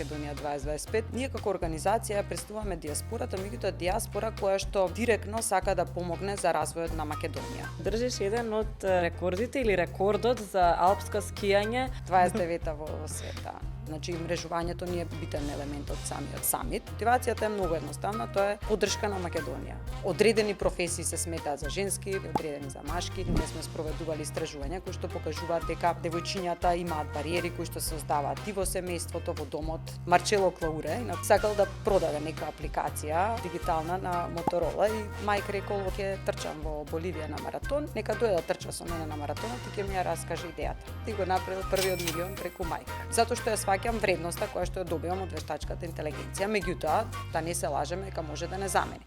Македонија 2025. Ние како организација представуваме диаспората, меѓутоа диаспора која што директно сака да помогне за развојот на Македонија. Држиш еден од рекордите или рекордот за алпско скијање, 29-та во света. Значи, мрежувањето не е битен елемент од самиот самит. Мотивацијата е многу едноставна, тоа е поддршка на Македонија. Одредени професии се сметаат за женски, одредени за машки. Ние сме спроведували истражувања кои што покажуваат дека девојчињата имаат бариери кои што се создаваат и во семејството, во домот. Марчело Клауре сакал да продаде нека апликација дигитална на Моторола и мајка рекол ќе трчам во Боливија на маратон, нека дојде да трча со мене на маратонот и ќе ми ја раскаже идејата. Ти го направил првиот милион преку мајка. Затоа што ја сваќам вредноста која што ја добивам од вештачката интелигенција, меѓутоа да не се лажеме дека може да не замени.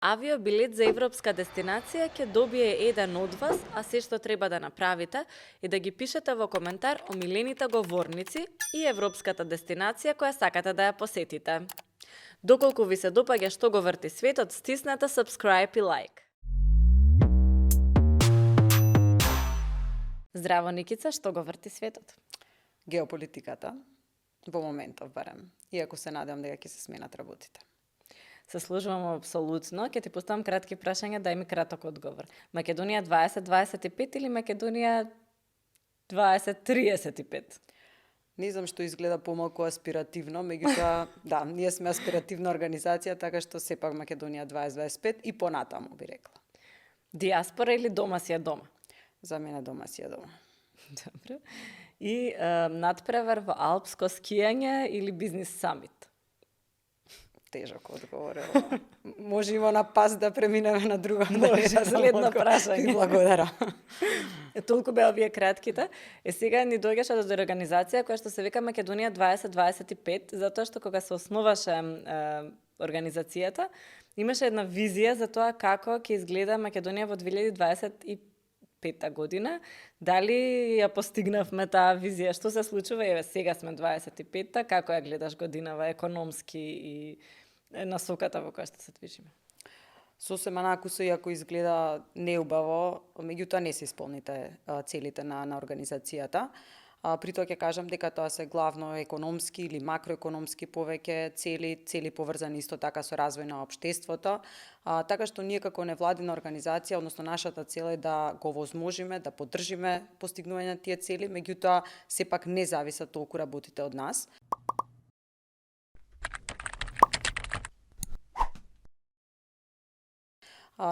Авиобилет за европска дестинација ќе добие еден од вас, а се што треба да направите е да ги пишете во коментар омилените говорници и европската дестинација која сакате да ја посетите. Доколку ви се допаѓа што го врти светот, стиснете subscribe и like. Здраво, Никица, што го врти светот? Геополитиката, во моментов барем, иако се надевам дека ќе се сменат работите. Се служувам апсолутно. Ќе ти поставам кратки прашања, дај ми краток одговор. Македонија 2025 или Македонија 2035? Не знам што изгледа помалку аспиративно, меѓутоа, да, ние сме аспиративна организација, така што сепак Македонија 2025 и понатаму би рекла. Диаспора или дома си е дома? За мене дома си е дома. Добро. И надпревар во алпско скијање или бизнис самит? Тежок одговор. Може има на пас да преминеме на друга. Може, следно прашање. Благодарам. Толку беа овие кратките. Сега ни доаѓаше до организација која што се вика Македонија 2025, затоа што кога се основаше организацијата, имаше една визија за тоа како ќе изгледа Македонија во 2025 година. Дали ја постигнавме таа визија? Што се случува? Еве, сега сме 25-та, како ја гледаш годинава економски и насоката во која што се движиме? Сосема накусо, иако изгледа неубаво, меѓутоа не се исполните целите на организацијата. При тоа ќе кажам дека тоа се главно економски или макроекономски повеќе цели поврзани исто така со развој на општеството. Така што ние како невладина организација, односно нашата цел е да го возможиме, да поддржиме постигнување на тие цели, меѓутоа сепак не зависат толку работите од нас.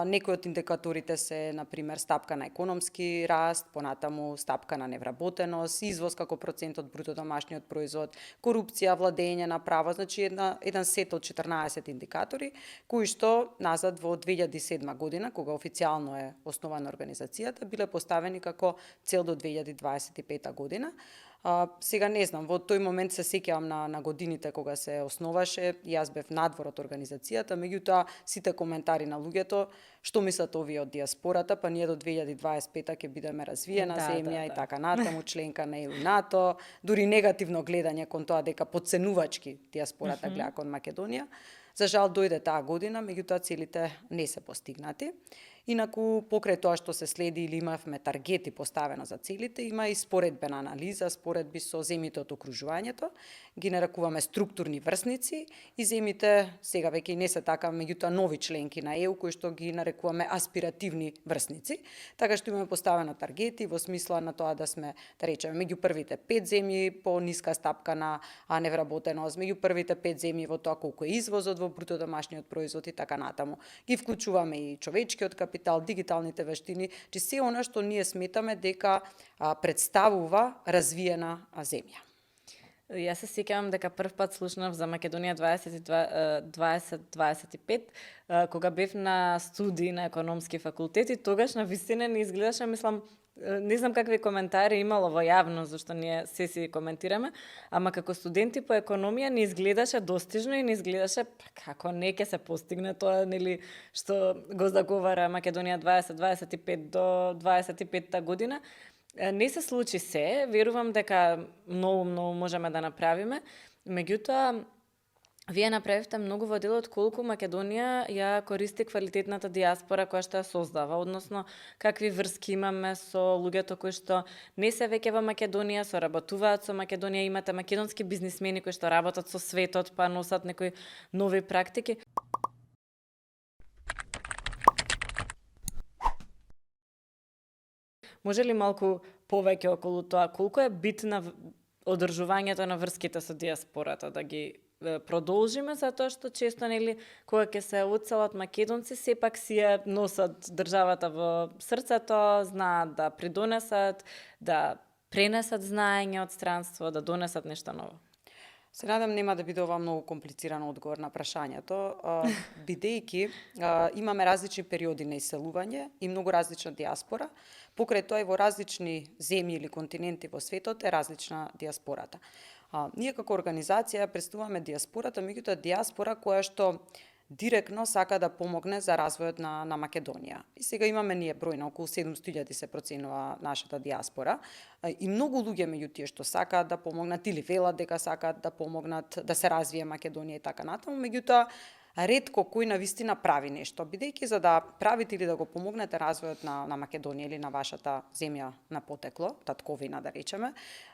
Некои од индикаторите се, например, стапка на економски раст, понатаму стапка на невработеност, извоз како процент од бруто домашниот производ, корупција, владење на право, значи еден сет од 14 индикатори, кои што назад во 2007 година, кога официјално е основана организацијата, биле поставени како цел до 2025 година. Сега не знам, во тој момент се сеќавам на годините кога се основаше, јас бев надвор од организацијата, меѓутоа сите коментари на луѓето, што мислат овие од диаспората, па ние до 2025 ќе бидеме развиена земја и така натаму, членка на ЕУ и НАТО, дури негативно гледање кон тоа дека подценувачки диаспората гледа кон Македонија. За жал дојде таа година, меѓутоа целите не се постигнати. Инаку, покрај тоа што се следи или имавме таргети поставено за целите, има и споредбена анализа, споредби со земјите од окружувањето, ги нарекуваме структурни врсници и земјите сега веќе не се така, меѓутоа нови членки на ЕУ кои што ги нарекуваме аспиративни врсници, така што имаме поставено таргети во смисла на тоа да сме, да речеме, меѓу првите 5 земји по ниска стапка на невработеност, меѓу првите 5 земји во тоа колку е извозот во бруто домашниот производ и така натаму. Ги вклучуваме и човечкиот капитал, дигиталните вештини, че се она што ние сметаме дека представува развиена земја. Јас се сеќавам дека прв пат слушнав за Македонија 2025, кога бев на студии на економски факултет и тогаш на вистина не изгледаше, мислам, не знам какви коментари имало во јавно, зашто ние се си коментираме, ама како студенти по економија не изгледаше достижно и не изгледаше како не ќе се постигне тоа, нели, што го заговара Македонија 2025 до 25-та година. Не се случи се, верувам дека многу можеме да направиме, меѓутоа Вие направивте многу во делот колку Македонија ја користи квалитетната диаспора која што ја создава, односно какви врски имаме со луѓето кои што не се веќе во Македонија, соработуваат со Македонија, имате македонски бизнисмени кои што работат со светот, па носат некои нови практики. Може ли малку повеќе околу тоа, колку е битна одржувањето на врските со диаспората, да ги продолжиме, затоа што често, нели, кога ќе се оцелат македонци, сепак си ја носат државата во срцето, знаат да придонесат, да пренесат знаење од странство, да донесат нешто ново. Се надам нема да биде ова многу комплициран одговор на прашањето, бидејќи имаме различни периоди на иселување и многу различна диаспора. Покрај тоа и во различни земји или континенти во светот е различна диаспората. Ние како организација представуваме диаспората, меѓутоа диаспора која што директно сака да помогне за развојот на Македонија. И сега имаме ние број на околу 700.000 се проценува нашата диаспора и многу луѓе меѓу тие што сакаат да помогнат или велат дека сакаат да помогнат да се развие Македонија и така натаму, меѓутоа ретко кој навистина прави нешто, бидејќи за да правите или да го помогнете развојот на Македонија или на вашата земја на потекло, татковина да речеме,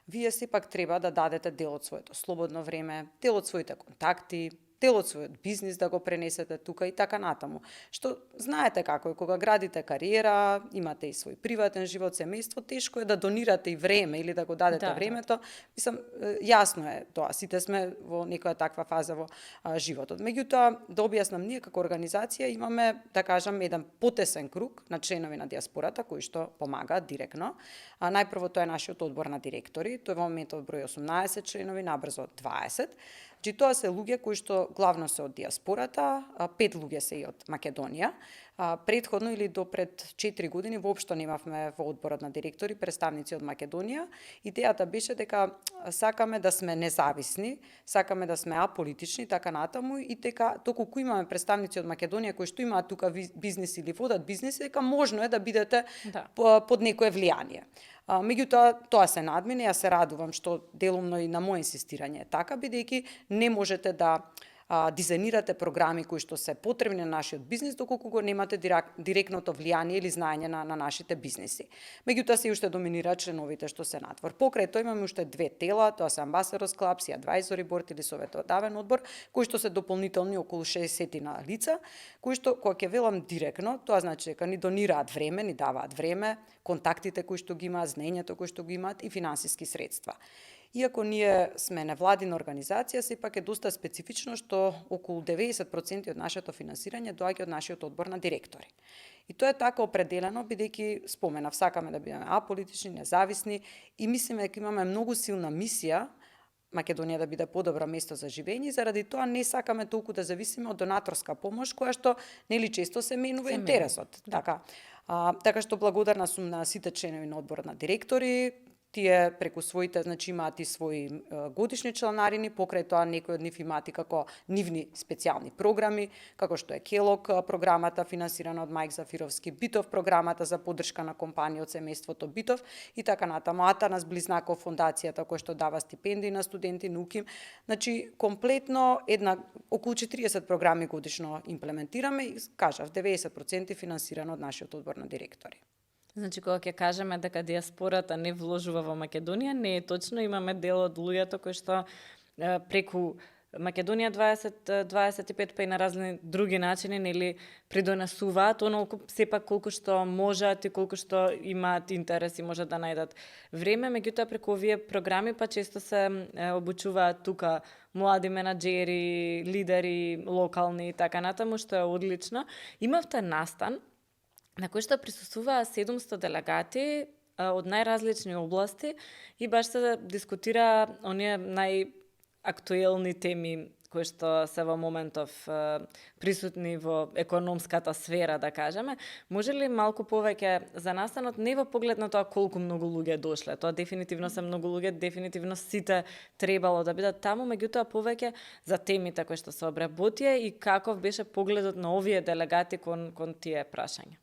вие сепак треба да дадете дел од своето слободно време, дел од своите контакти, дел од својот бизнис да го пренесете тука и така натаму. Што знаете како е, кога градите кариера, имате и свој приватен живот, семејство, тешко е да донирате и време или да го дадете времето. Мислам, јасно е тоа, сите сме во некоја таква фаза во животот. Меѓутоа, да објаснам, ние како организација имаме, да кажам, еден потесен круг на членови на диаспората кои што помагаат директно. Најпрво тоа е нашиот одбор на директори, тој во моментот број 18 членови, набрзо 20. Значи, тоа се луѓе кои што главно се од диаспората, 5 луѓе се и од Македонија. Претходно или до пред 4 години воопшто немавме во одборот на директори представници од Македонија. Идејата беше дека сакаме да сме независни, сакаме да сме аполитични, така натаму, и дека доколку имаме представници од Македонија кои што имаат тука бизнис или водат бизнис, дека можно е да бидете под некое влијание. Меѓутоа, тоа се надмине, јас се радувам што делумно и на моје инсистирање е така, бидејќи не можете да дизајнирате програми кои што се потребни на нашиот бизнис доколку го немате директното влијание или знаење на нашите бизниси. Меѓутоа се уште доминираат членовите што се надвор. Покрај тоа имаме уште две тела, тоа се Ambassadors Club и Advisory Board или советодавен одбор, кои што се дополнителни околу 60 на лица, кои што кога ќе велам директно, тоа значи дека ни донираат време, ни даваат време, контактите кои што ги имаат, знаењето кои што ги имаат и финансиски средства. Иако ние сме невладина организација, сепак е доста специфично што околу 90% од нашето финансирање доаѓа од нашиот одбор на директори. И тоа е така определено, бидејќи споменав, сакаме да бидеме аполитични, независни и мислиме дека имаме многу силна мисија Македонија да биде подобро место за живење, и заради тоа не сакаме толку да зависиме од донаторска помош, која што нели често се менува интересот. Така што благодарна сум на сите членови на одборот на директори. Тие преку своите, значи, имаат и своји годишни членарини, покрај тоа некои од нив имаат и како нивни специјални програми, како што е Келок програмата финансирана од Мајк Зафировски, Битов програмата за поддршка на компанија од семејството Битов и така натаму, Атанас Близнаков фондацијата која што дава стипендии на студенти науки. Значи, комплетно околу 40 програми годишно имплементираме и кажав 90% финансирано од нашиот одбор на директори. Значи, кога ќе кажеме дека диаспората не вложува во Македонија, не е точно. Имаме дел од луѓето кои што преку Македонија 2025 па и на разни други начини нели придонесуваат онолку сепак колку што можат и колку што имаат интерес и можат да најдат време, меѓутоа преку овие програми па често се обучуваат тука млади менаџери, лидери, локални и така натаму, што е одлично. Имавте настан на кој што присуствуваа 700 делегати од најразлични области и баш се дискутира оние најактуелни теми кои што се во моментов присутни во економската сфера, да кажеме. Може ли малку повеќе за настанот, не во поглед на тоа колку многу луѓе дошле, тоа дефинитивно се многу луѓе, дефинитивно сите требало да бидат таму, меѓутоа повеќе за темите кои што се обработија и каков беше погледот на овие делегати кон тие прашања?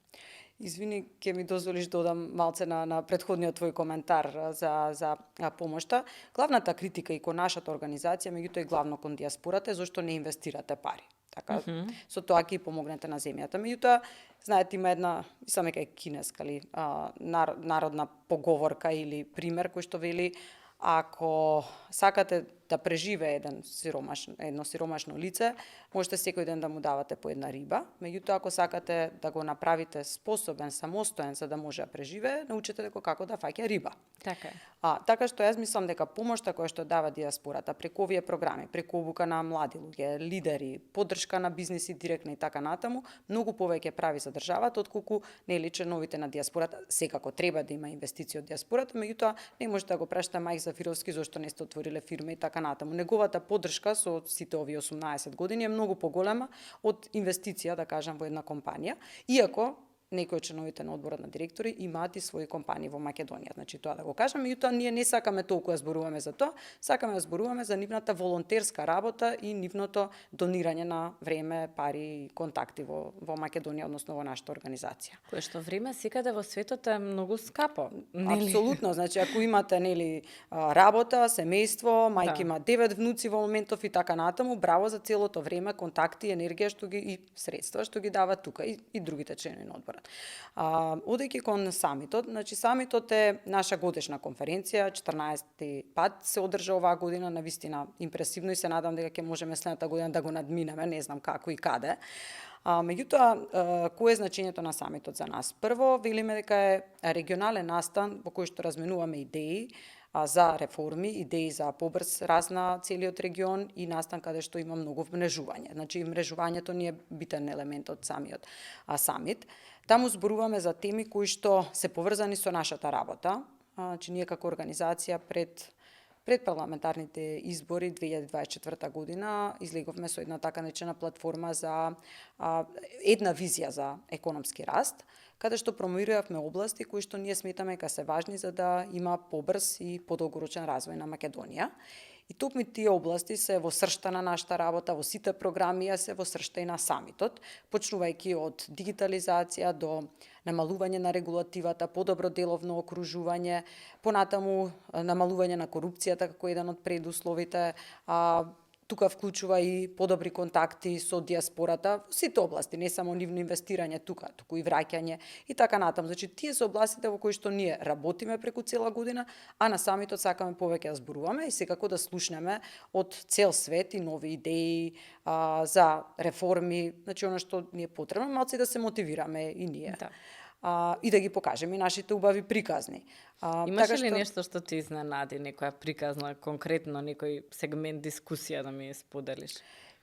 Извини, ќе ми дозволиш да додам малце на претходниот твој коментар за помошта. Главната критика и кон нашата организација, меѓутоа и главно кон диаспората, е зашто не инвестирате пари. Така, со тоа ќе помогнете на земјата. Меѓутоа, знаете, има една, саме кај кинеска ли, народна поговорка или пример кој што вели, ако сакате да преживее едно сиромашно лице, можете секој ден да му давате по една риба, меѓутоа ако сакате да го направите способен, самостоен за да може да преживее, научете како да фаќа риба. Така е. Така што јас мислам дека помошта која што дава диаспората преку овие програми, преку обука на млади луѓе, лидери, поддршка на бизниси директно и така натаму, многу повеќе прави за државата отколку нели членовите на диаспората. Секако треба да има инвестиции од диаспората, меѓутоа не може да го прашта Мајк Зафировски зошто не сте отвориле фирма и така натаму. Неговата поддршка со сите овие 18 години е многу поголема од инвестиција, да кажам, во една компанија, иако некои од членовите на одборот на директори имаат и своји компании во Македонија. Значи тоа да го кажам, меѓутоа ние не сакаме толку да зборуваме за тоа, сакаме да зборуваме за нивната волонтерска работа и нивното донирање на време, пари и контакти во Македонија, односно во нашата организација. Кое што време секаде во светот е многу скапо. Нели? Апсолутно, значи ако имате нели работа, семејство, мајка има 9 внуци во моментов и така натаму, браво за целото време, контакти, енергија што ги и средства што ги дава тука и другите членови на одборот. Одејќи кон самитот, значи самитот е наша годишна конференција, 14-ти пат се одржа оваа година, навистина импресивно и се надам дека ќе можеме следната година да го надминеме, не знам како и каде. Меѓутоа, кој е значењето на самитот за нас? Прво, велиме дека е регионален настан во кој што разменуваме идеи за реформи, идеи за побрз раст на целиот регион и настан каде што има многу вмрежување. Значи, мрежувањето ни е битен елемент од самиот самит. Таму зборуваме за теми кои што се поврзани со нашата работа. Значи, ние како организација пред парламентарните избори 2024 година излеговме со една така наречена платформа за една визија за економски раст, каде што промовиравме области кои што ние сметаме дека се важни за да има побрз и подолгорочен развој на Македонија. И токму тие области се во сршта на нашата работа, во сите програми, а се во сршта и на самитот, почнувајќи од дигитализација до намалување на регулативата, подобро деловно окружување, понатаму намалување на корупцијата како еден од предусловите, тука вклучува и подобри контакти со диаспората во сите области, не само нивно инвестирање тука, туку и враќање и така натаму. Значи, тие се областите во кои што ние работиме преку цела година, а на самитот сакаме повеќе да зборуваме и секако да слушнеме од цел свет и нови идеи за реформи, значи оно што ни е потребно, малци да се мотивираме и ние. Да. И да ги покажеме и нашите убави приказни. Имаш ли нешто што ти изненади, некоја приказна, конкретно некој сегмент дискусија да ми споделиш?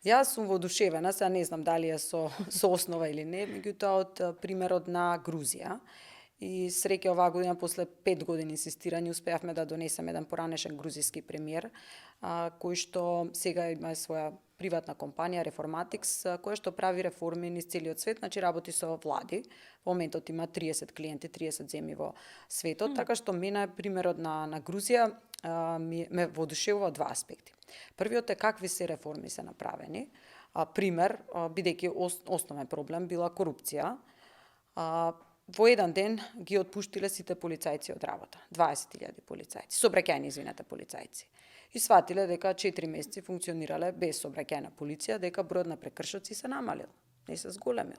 Јас сум воодушевена, сега не знам дали е со основа или не, меѓутоа од примерот на Грузија. И среќа оваа година, после 5 години инсистирање, успеавме да донесеме еден поранешен грузиски премиер, кој што сега има своја приватна компанија Reformatics, која што прави реформи низ целиот свет, значи работи со влади. Во моментот има 30 клиенти, 30 земји во светот, така што мене примерот на Грузија ме воодушевува два аспекти. Првиот е какви се реформи се направени. Пример, бидејќи основен проблем била корупција, во еден ден ги отпуштиле сите полицајци од работа. 20.000 полицајци, собраќајни, извинете, полицајци. И сватиле дека 4 месеци функционирале без собраќајна полиција, дека бројот на прекршоци се намалил, не се зголемил.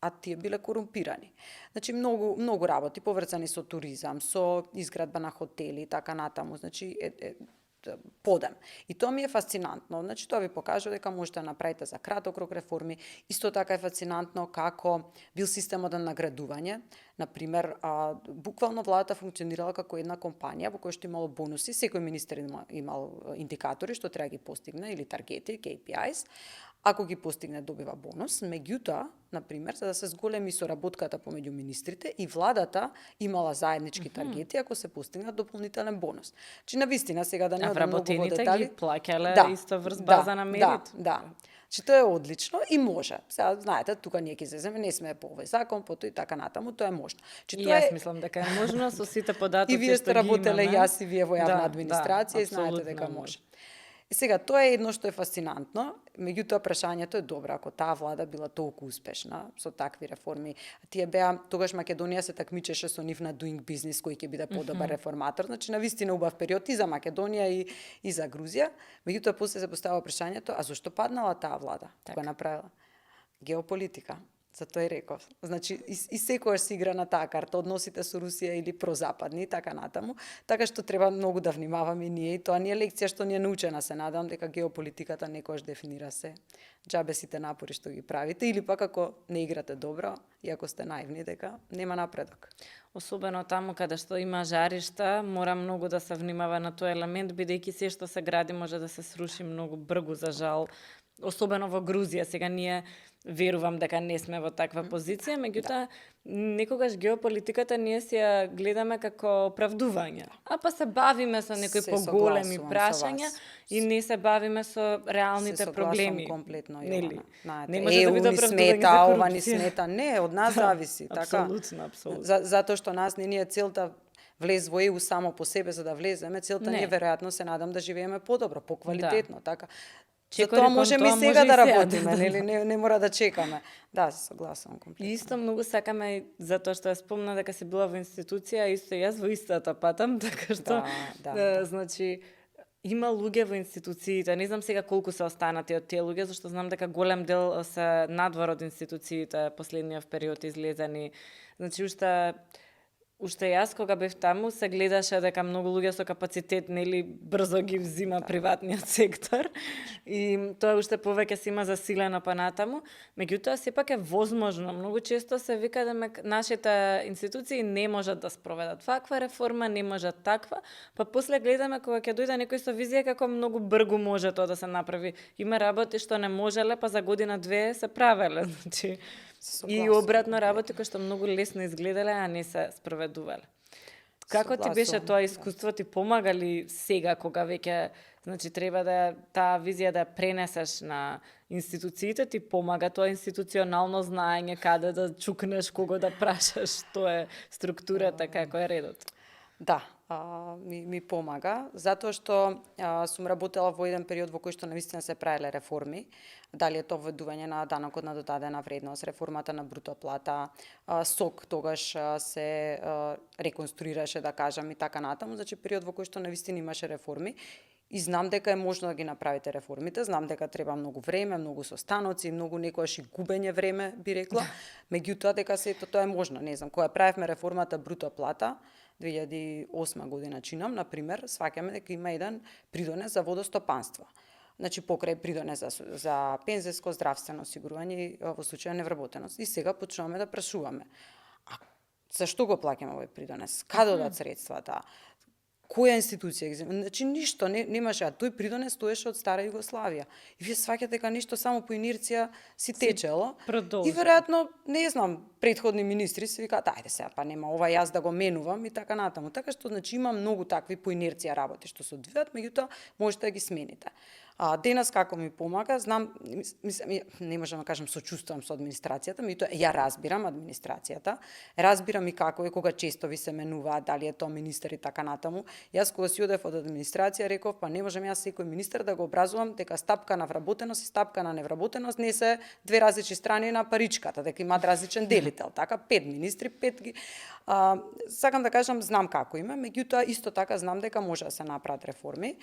А тие биле корумпирани. Значи, многу работи поврзани со туризам, со изградба на хотели и така натаму. Значи, подем. И тоа ми е фасцинантно. Значи, тоа ви покажува дека можете да направите за краток рок реформи. Исто така е фасцинантно како бил системот на наградување. Например, буквално владата функционирала како една компанија во која што имало бонуси, секој министер имал индикатори што треба да ги постигне или таргети, KPIs. Ако ги постигне, добива бонус. Меѓутоа, например, за да се зголеми соработката помеѓу министрите, и владата имала заеднички таргети ако се постигне дополнителен бонус. Чи навистина сега да не одам многу во детали. Ги плаќале исто врз база на мерит. Да. Че тоа е одлично и може. Сега, знаете, тука ние ќе излеземе, не сме по овој закон, по тој и така натаму, тоа е можно. И јас мислам дека е можно со сите податоци што ги имаме. И вие сте работеле, јас и вие во јавна администрација и знаете дека може. И сега, тоа е едно што е фасцинантно, меѓутоа прашањето е добро, ако таа влада била толку успешна со такви реформи, тие беа, тогаш Македонија се такмичеше со нив на doing business, кој ќе биде подобар реформатор, значи навистина убав период и за Македонија и за Грузија, меѓутоа после се поставува прашањето, а зошто паднала таа влада? Која направила? Геополитика. Затоа и реков. Значи, и секојаш се игра на таа карта, односите со Русија или прозападни, така натаму, така што треба многу да внимаваме и ние, и тоа не е лекција што ни е научена, се надам дека геополитиката некојаш дефинира се. Џабе сите напори што ги правите, или пак ако не играте добро, и ако сте наивни, дека нема напредок. Особено таму каде што има жаришта, мора многу да се внимава на тој елемент, бидејќи се што се гради може да се сруши многу бргу, за жал. Особено во Грузија, сега ние верувам дека не сме во таква позиција, меѓутоа некогаш геополитиката ние си ја гледаме како оправдување. А па се бавиме со некои поголеми прашања и не се бавиме со реалните проблеми. Се комплетно, Нели? Не може да биде оправдување за ова ни смета. Не, од нас зависи, така. Апсолутно. Затоа што нас не ни е целта влез во ЕУ само по себе за да влеземе, целта ни е веројатно се надам да живееме подобро, поквалитетно, така. За тоа можеме и сега да работиме, нели, не мора да чекаме. Да, се согласувам комплетно. Исто многу сакаме, затоа што ја спомна дека си била во институција, исто јас во истата патам, така што значи има луѓе во институциите, не знам сега колку се останати од тие луѓе, зашто знам дека голем дел се надвор од институциите последниот период излезени. Значи уште јас кога бев таму се гледаше дека многу луѓе со капацитет нели брзо ги взима приватниот сектор и тоа уште повеќе се има засилено понатаму, меѓутоа сепак е возможно. Многу често се вика дека нашите институции не можат да спроведат ваква реформа, не можат таква, па после гледаме кога ќе дојде некој со визија како многу бргу може тоа да се направи. Има работи што не можеле, па за година-две се правеле, значи. И обратно работи кои што многу лесно изгледале, а не се спроведувале. Како ти беше тоа искуство, ти помага ли сега кога веќе, значи треба да таа визија да пренесеш на институциите, ти помага тоа институционално знаење, каде да чукнеш, кого да прашаш, тоа е структурата, како е редот? Да, ми помага, затоа што сум работела во еден период во кој што навистина се правеле реформи, дали е тоа введување на данокот на додадена вредност, реформата на бруто плата, СОК тогаш се реконструираше, да кажам, и така натаму, значи период во кој што навистина имаше реформи. И знам дека е можно да ги направите реформите, знам дека треба многу време, многу состаноци, многу некојаш и губење време, би рекла, меѓутоа дека сето тоа е можно. Не знам, кога правевме реформата бруто плата, 2008 година чинам, например, сваќаме дека има еден придонес за водостопанство. Значи, покрај придонес за пензиско здравствено осигурување во случај на невработеност. И сега почнуваме да прашуваме. А зашто го плаќаме овој придонес? Каде одат средствата? Која институција ги зема? Значи ништо немаше, а тој придонес стоеше од стара Југославија. И вие сваќате дека ништо само по инерција си течело. И веројатно, не знам, претходни министри се викаат, ајде сега, па нема ова јас да го менувам и така натаму. Така што значи има многу такви по инерција работи што се одвиваат, меѓутоа можете да ги смените. Денес како ми помага, знам, не можам да кажам сочувствувам со администрацијата, меѓутоа ја разбирам администрацијата, разбирам и како е кога често ви се менуваат, дали е тоа министер и така натаму. Јас кога си одев од администрација реков, па не можам јас секој министер да го образувам дека стапка на вработеност и стапка на невработеност не се две различни страни на паричката, дека имаат различен делител, така 5 министри, 5 ги. Сакам да кажам, знам како има, меѓутоа исто така знам дека може да се направат реформи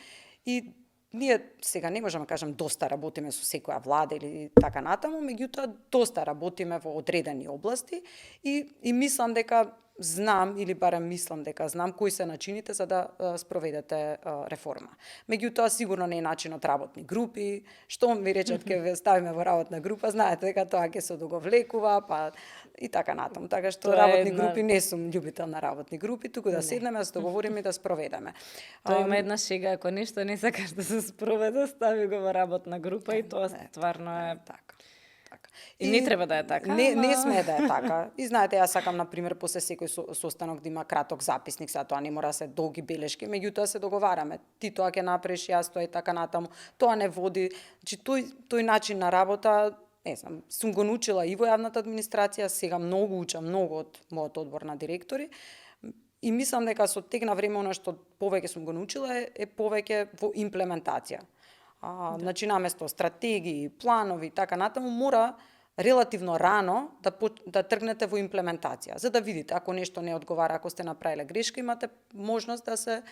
и ние сега не можеме да кажам доста работиме со секоја влада или така натаму, меѓутоа доста работиме во одредени области и мислам дека знам, или барем мислам дека знам кои се начините за да спроведете реформа. Меѓутоа, сигурно не е начинот работни групи, што ми речат ке ве ставиме во работна група, знаете дека тоа ќе се одоговлекува, па и така натаму. Така што работни групи не сум љубител на работни групи, туку да седнеме, да се договориме и да спроведеме. Тоа има една шега, ако нешто не сакаш да се спроведе, стави го во работна група и тоа стварно е така. И не треба да е така. Не сме да е така. И знаете, јас сакам, например, после секој состанок да има краток записник, са тоа не мора да се долги белешки, меѓутоа се договараме. Ти тоа ќе направиш, јас тоа и така натаму. Тоа не води, значи тој начин на работа, не знам, сум го научила и во јавната администрација, сега многу учам, многу од мојот одбор на директори. И мислам дека со тек на време она што повеќе сум го научила е повеќе во имплементација. Значи, наместо стратегии, планови, така натаму, мора релативно рано да тргнете во имплементација, за да видите ако нешто не одговара, ако сте направиле грешка, имате можност да се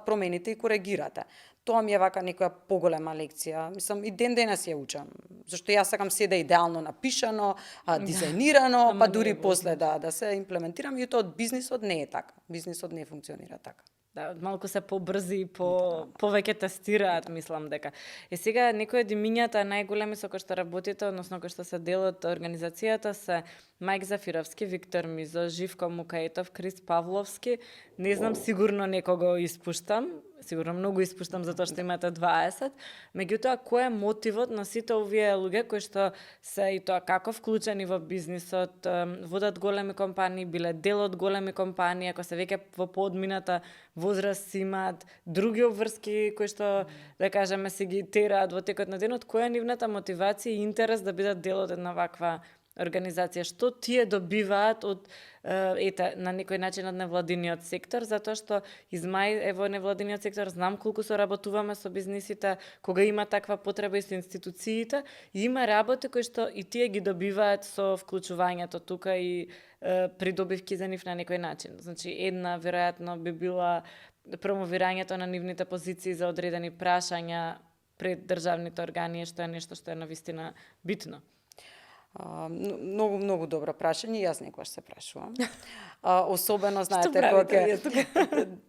промените и коригирате. Тоа ми е вака некоја поголема лекција. Мислам, и ден денес ја учам, зашто јас сакам се да идеално напишано, дизајнирано, па дури после да се имплементирам, и тоа од бизнисот не е така. Бизнисот не функционира така. Да, малку се побрзи и повеќе тестираат, мислам дека. И сега некои од имињата најголеми со кои што работите, односно кои што се дел од организацијата, се Мајк Зафировски, Виктор Мизо, Живко Мукаитов, Крис Павловски. Не знам, сигурно некого испуштам, сигурно многу испуштам затоа што имате 20. Меѓутоа, кој е мотивот на сите овие луѓе кои што се и тоа како вклучени во бизнисот, водат големи компании, биле дел од големи компании, ако се веќе во подмината возраст имаат други обврски кои што, да кажеме, си ги тераат во текот на денот, која е нивната мотивација и интерес да бидат дел од една ваква организација? Што тие добиваат од на некој начин од невладиниот сектор, затоа што измај во невладиниот сектор знам колку соработуваме со бизнисите кога има таква потреба и со институциите, и има работи кои што и тие ги добиваат со вклучувањето тука и придобивки за нив на некој начин. Значи, една веројатно би била промовирањето на нивните позиции за одредени прашања пред државните органи, што е нешто што е навистина битно. Многу добро прашање, јас некогаш се прашувам. Особено, знаете, кога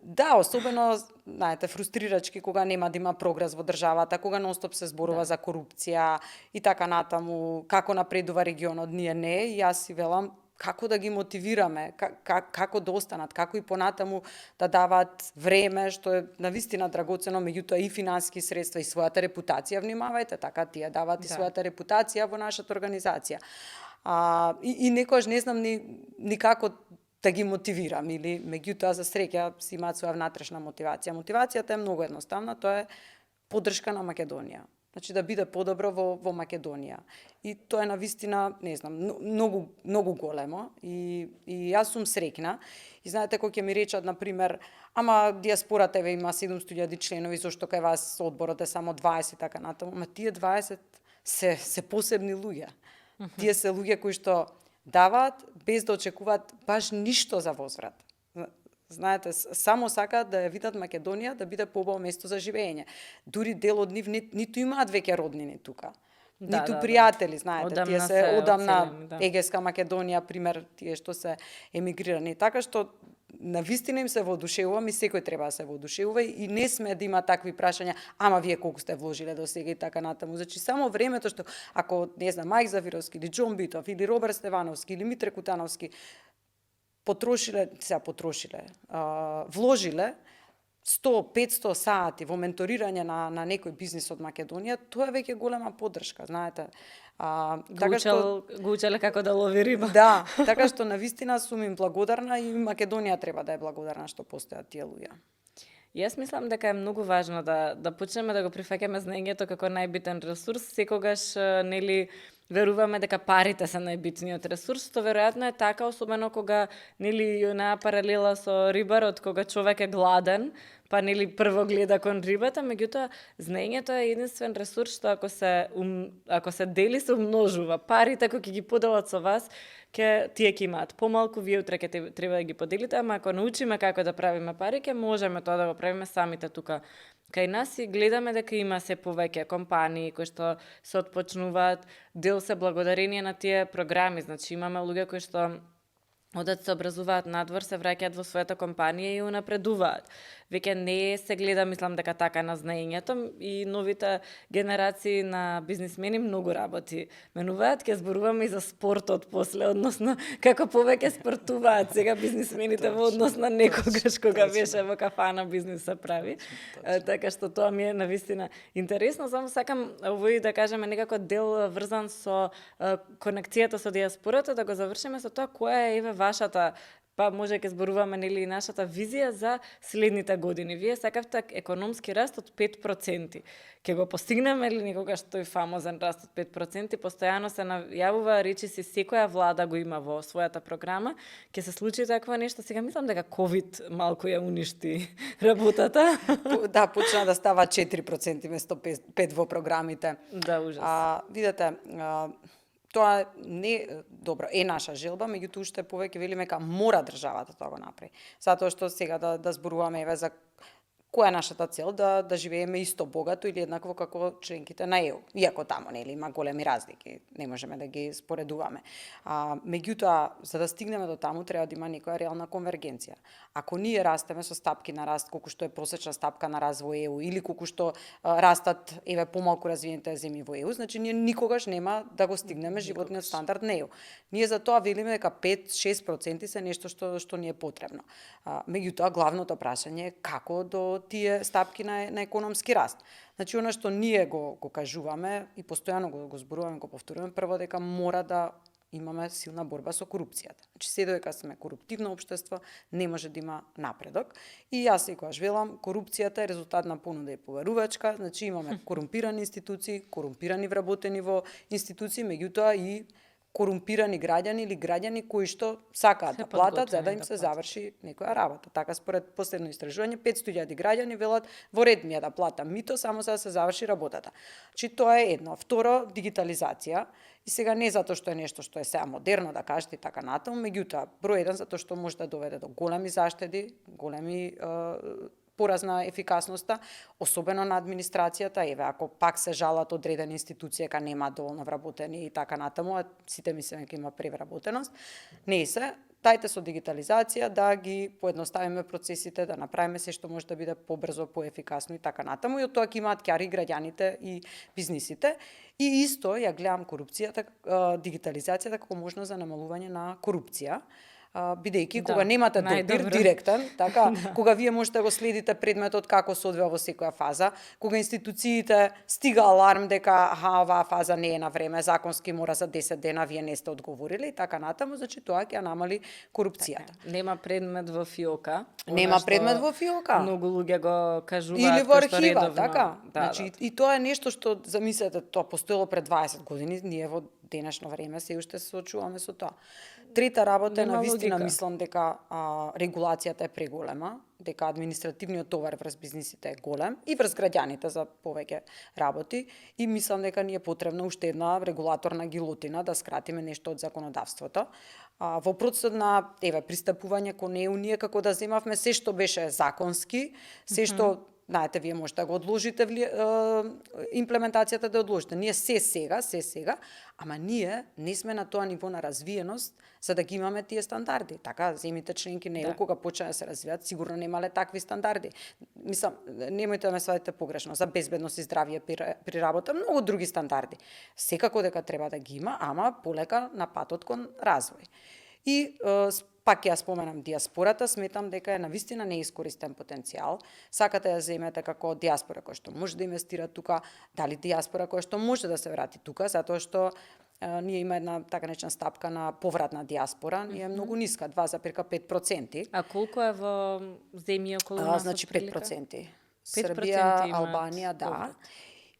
да, особено, знаете, фрустрирачки кога нема да има прогрес во државата, кога нонстоп се зборува за корупција и така натаму, како напредува регионот, ние не, и јас си велам како да ги мотивираме, како да останат, како и понатаму да даваат време, што е навистина драгоцено, меѓутоа и финансиски средства и својата репутација, внимавајте, така тие даваат и својата репутација во нашата организација. И некојаш не знам ни како да ги мотивирам, или меѓутоа за среќа си имаат своја внатрешна мотивација. Мотивацијата е многу едноставна, тоа е поддршка на Македонија. Значи да биде подобро во Македонија. И тоа е навистина, не знам, многу големо и јас сум среќна. И знаете кога ќе ми речат на пример, ама диаспората има 700.000 членови, зошто кај вас одборот е само 20 така натаму, ама тие 20 се посебни луѓе. Тие се луѓе кои што даваат без да очекуваат баш ништо за возврат. Знаете, само сакаат да ја видат Македонија да биде побаво место за живење. Дури дел од нив ниту имаат веќе роднини тука. Ниту пријатели, знаете, тие се одамна Егејска Македонија, пример, тие што се емигрирани. Така што навистина им се воодушевувам и секој треба да се воодушевува и не сме да има такви прашања, ама вие колку сте вложиле до сега и така натаму. Значи само времето што ако не знам Мајк Зафировски или Џон Битов или Роберт Стевановски или Митре Кутановски вложиле 100-500 сати во менторирање на некој бизнис од Македонија, тоа е веќе голема поддршка, знаете. Го учеле како да лови риба. Да, така што навистина сум им благодарна и Македонија треба да е благодарна што постојат тие луѓе. Јас мислам дека е многу важно да почнеме да го прифаќаме знаењето како најбитен ресурс. Секогаш, нели, веруваме дека парите се најбитниот ресурс, тоа веројатно е така, особено кога, нели, онаа паралела со рибарот, кога човек е гладен, па нели прво гледа кон рибата, меѓутоа знаењето е единствен ресурс што ако се дели се умножува. Парите кои ги поделат со вас, тие ќе имаат помалку, вие утре ќе треба да ги поделите, ама ако научиме како да правиме пари, ќе можеме тоа да го правиме самите тука. Кај нас и гледаме дека има се повеќе компании кои што се отпочнуваат, дел се благодарение на тие програми, значи имаме луѓе кои што одат се образуваат надвор, се враќаат во својата компанија и унапредуваат. Веќе не се гледа, мислам дека така на знаењето и новите генерации на бизнисмени многу работи менуваат, ќе зборуваме и за спортот после, односно како повеќе спортуваат сега бизнисмените во однос на некогаш кога беше во кафана бизнис се прави. Така што тоа ми е навистина интересно, само сакам овој да кажеме некако дел врзан со конекцијата со диаспората, да го завршиме со тоа која е вашата Па може ќе зборуваме нели и нашата визија за следните години. Вие сакавте економски раст од 5%. Ќе го постигнеме ли никогаш тој фамозен раст од 5%? Постојано се најавува, речиси секоја влада го има во својата програма. Ќе се случи такво нешто? Сега мислам дека ковид малку ја уништи работата. Да, почна да става 4% место 5 во програмите. Да, ужас. Видете, тоа не добро е наша желба, меѓутоа уште повеќе велиме дека мора државата тоа го направи. Затоа што сега да зборуваме еве за која е нашата цел, да живееме исто богато или еднакво како членките на ЕУ. Иако тамо нели има големи разлики, не можеме да ги споредуваме. Меѓутоа, за да стигнеме до таму треба да има некоја реална конвергенција. Ако ние растеме со стапки на раст колку што е просечна стапка на раст во ЕУ или колку што растат еве помалку развиените земји во ЕУ, значи ние никогаш нема да го стигнеме животниот стандард на ЕУ. Ние за тоа велиме дека 5-6% се нешто што ни е потребно. Меѓутоа главното прашање е како до тие стапки на економски раст. Значи, она што ние го кажуваме и постојано го зборуваме, го повторуваме, прво дека мора да имаме силна борба со корупцијата. Значи, се додека сме коруптивно општество, не може да има напредок. И јас секогаш велам, корупцијата е резултат на понуда и поверувачка, значи имаме корумпирани институции, корумпирани вработени во институции, меѓутоа и корумпирани граѓани или граѓани кои што сакаат да платат за да им се заврши некоја работа. Така според последно истражување 500.000 граѓани велат во ред ми е да платам мито само за да се заврши работата. Значи тоа е едно. Второ, дигитализација. И сега не затоа што е нешто што е сега модерно да кажете и така натаму, меѓутоа број 1 затоа што може да доведе до големи заштеди, големи поразна ефикасноста, особено на администрацијата, еве ако пак се жалат одредени институции дека нема доволно вработени и така натаму, а сите мислиме дека има превработеност, не се. Дајте со дигитализација да ги поедноставиме процесите, да направиме се што може да биде побрзо, поефикасно и така натаму, и од тоа ќе имаат ќари граѓаните и бизнисите. И исто ја гледам корупцијата, дигитализацијата како можност за намалување на корупција. Бидејќи кога немате допир директен, така, кога вие можете да го следите предметот како се одвива во секоја фаза, кога институциите стига аларм дека оваа фаза не е на време, законски мора за 10 дена, вие не сте одговорили и така натаму, значи тоа ќе намали корупцијата. Така, нема предмет во ФИОКа. Нема предмет во ФИОКа. Многу луѓе го кажуваат или во архива, редовно. така. Да, значи и тоа е нешто што замислете, тоа постоело пред 20 години, ние во денешно време се уште се соочуваме со тоа. Трета работа е навистина мислам дека регулацијата е преголема, дека административниот товар врз бизнисите е голем и врз граѓаните за повеќе работи и мислам дека ни е потребна уште една регулаторна гилотина да скратиме нешто од законодавството. Во процесот на пристапување кон ЕУ ние како да земавме се што беше законски, се што знаете, вие можете да го одложите имплементацијата да одложите. Ние се сега, ама ние не сме на тоа ниво на развиеност за да ги имаме тие стандарди. Така, земите членки на ЕУ, кога почнаа да се развиваат, сигурно немале такви стандарди. Мислам, немојте да ме сватите погрешно, за безбедност и здравје при работа, многу други стандарди. Секако дека треба да ги има, ама полека на патот кон развој. И пак ја споменам диаспората, сметам дека е навистина неискористен потенцијал. Сакате да земете како диаспора која што може да инвестира тука, дали диаспора која што може да се врати тука, затоа што ние има една така наречена стапка на повратна диаспора, ние е многу ниска, 2,5%. А колку е во земји околу нас? Значи 5%. Србија, Албанија, да.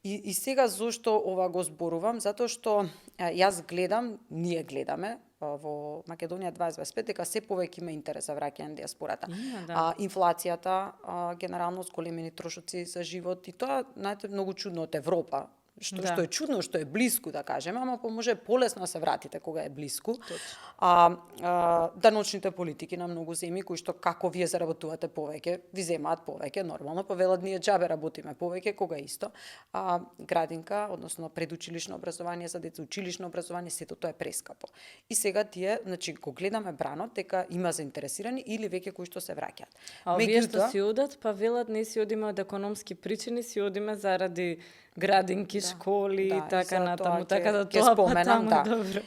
И сега зошто ова го зборувам? Затоа што јас гледам, ние гледаме во Македонија 2025 дека се повеќе има интерес за враќање на диаспората. Инфлацијата, генерално зголемени трошоци за живот и тоа, знаете, многу чудно од Европа. Што е чудно, што е блиску, да кажеме, ама може полесно да се вратите кога е блиску. Даночните политики на многу земји, кои што како вие заработувате повеќе, ви земаат повеќе, нормално, па велат ние џабе работиме повеќе, кога исто. Градинка, односно предучилишно образование за деца, училишно образование, сето тоа е прескапо. И сега тие, значи, го гледаме бранот, дека има заинтересирани или веќе кои што се враќаат. А овие што си одат, па велат не си одиме од економски причини, си одиме заради градинки, школи и така натаму, така да тоа споменам, добро.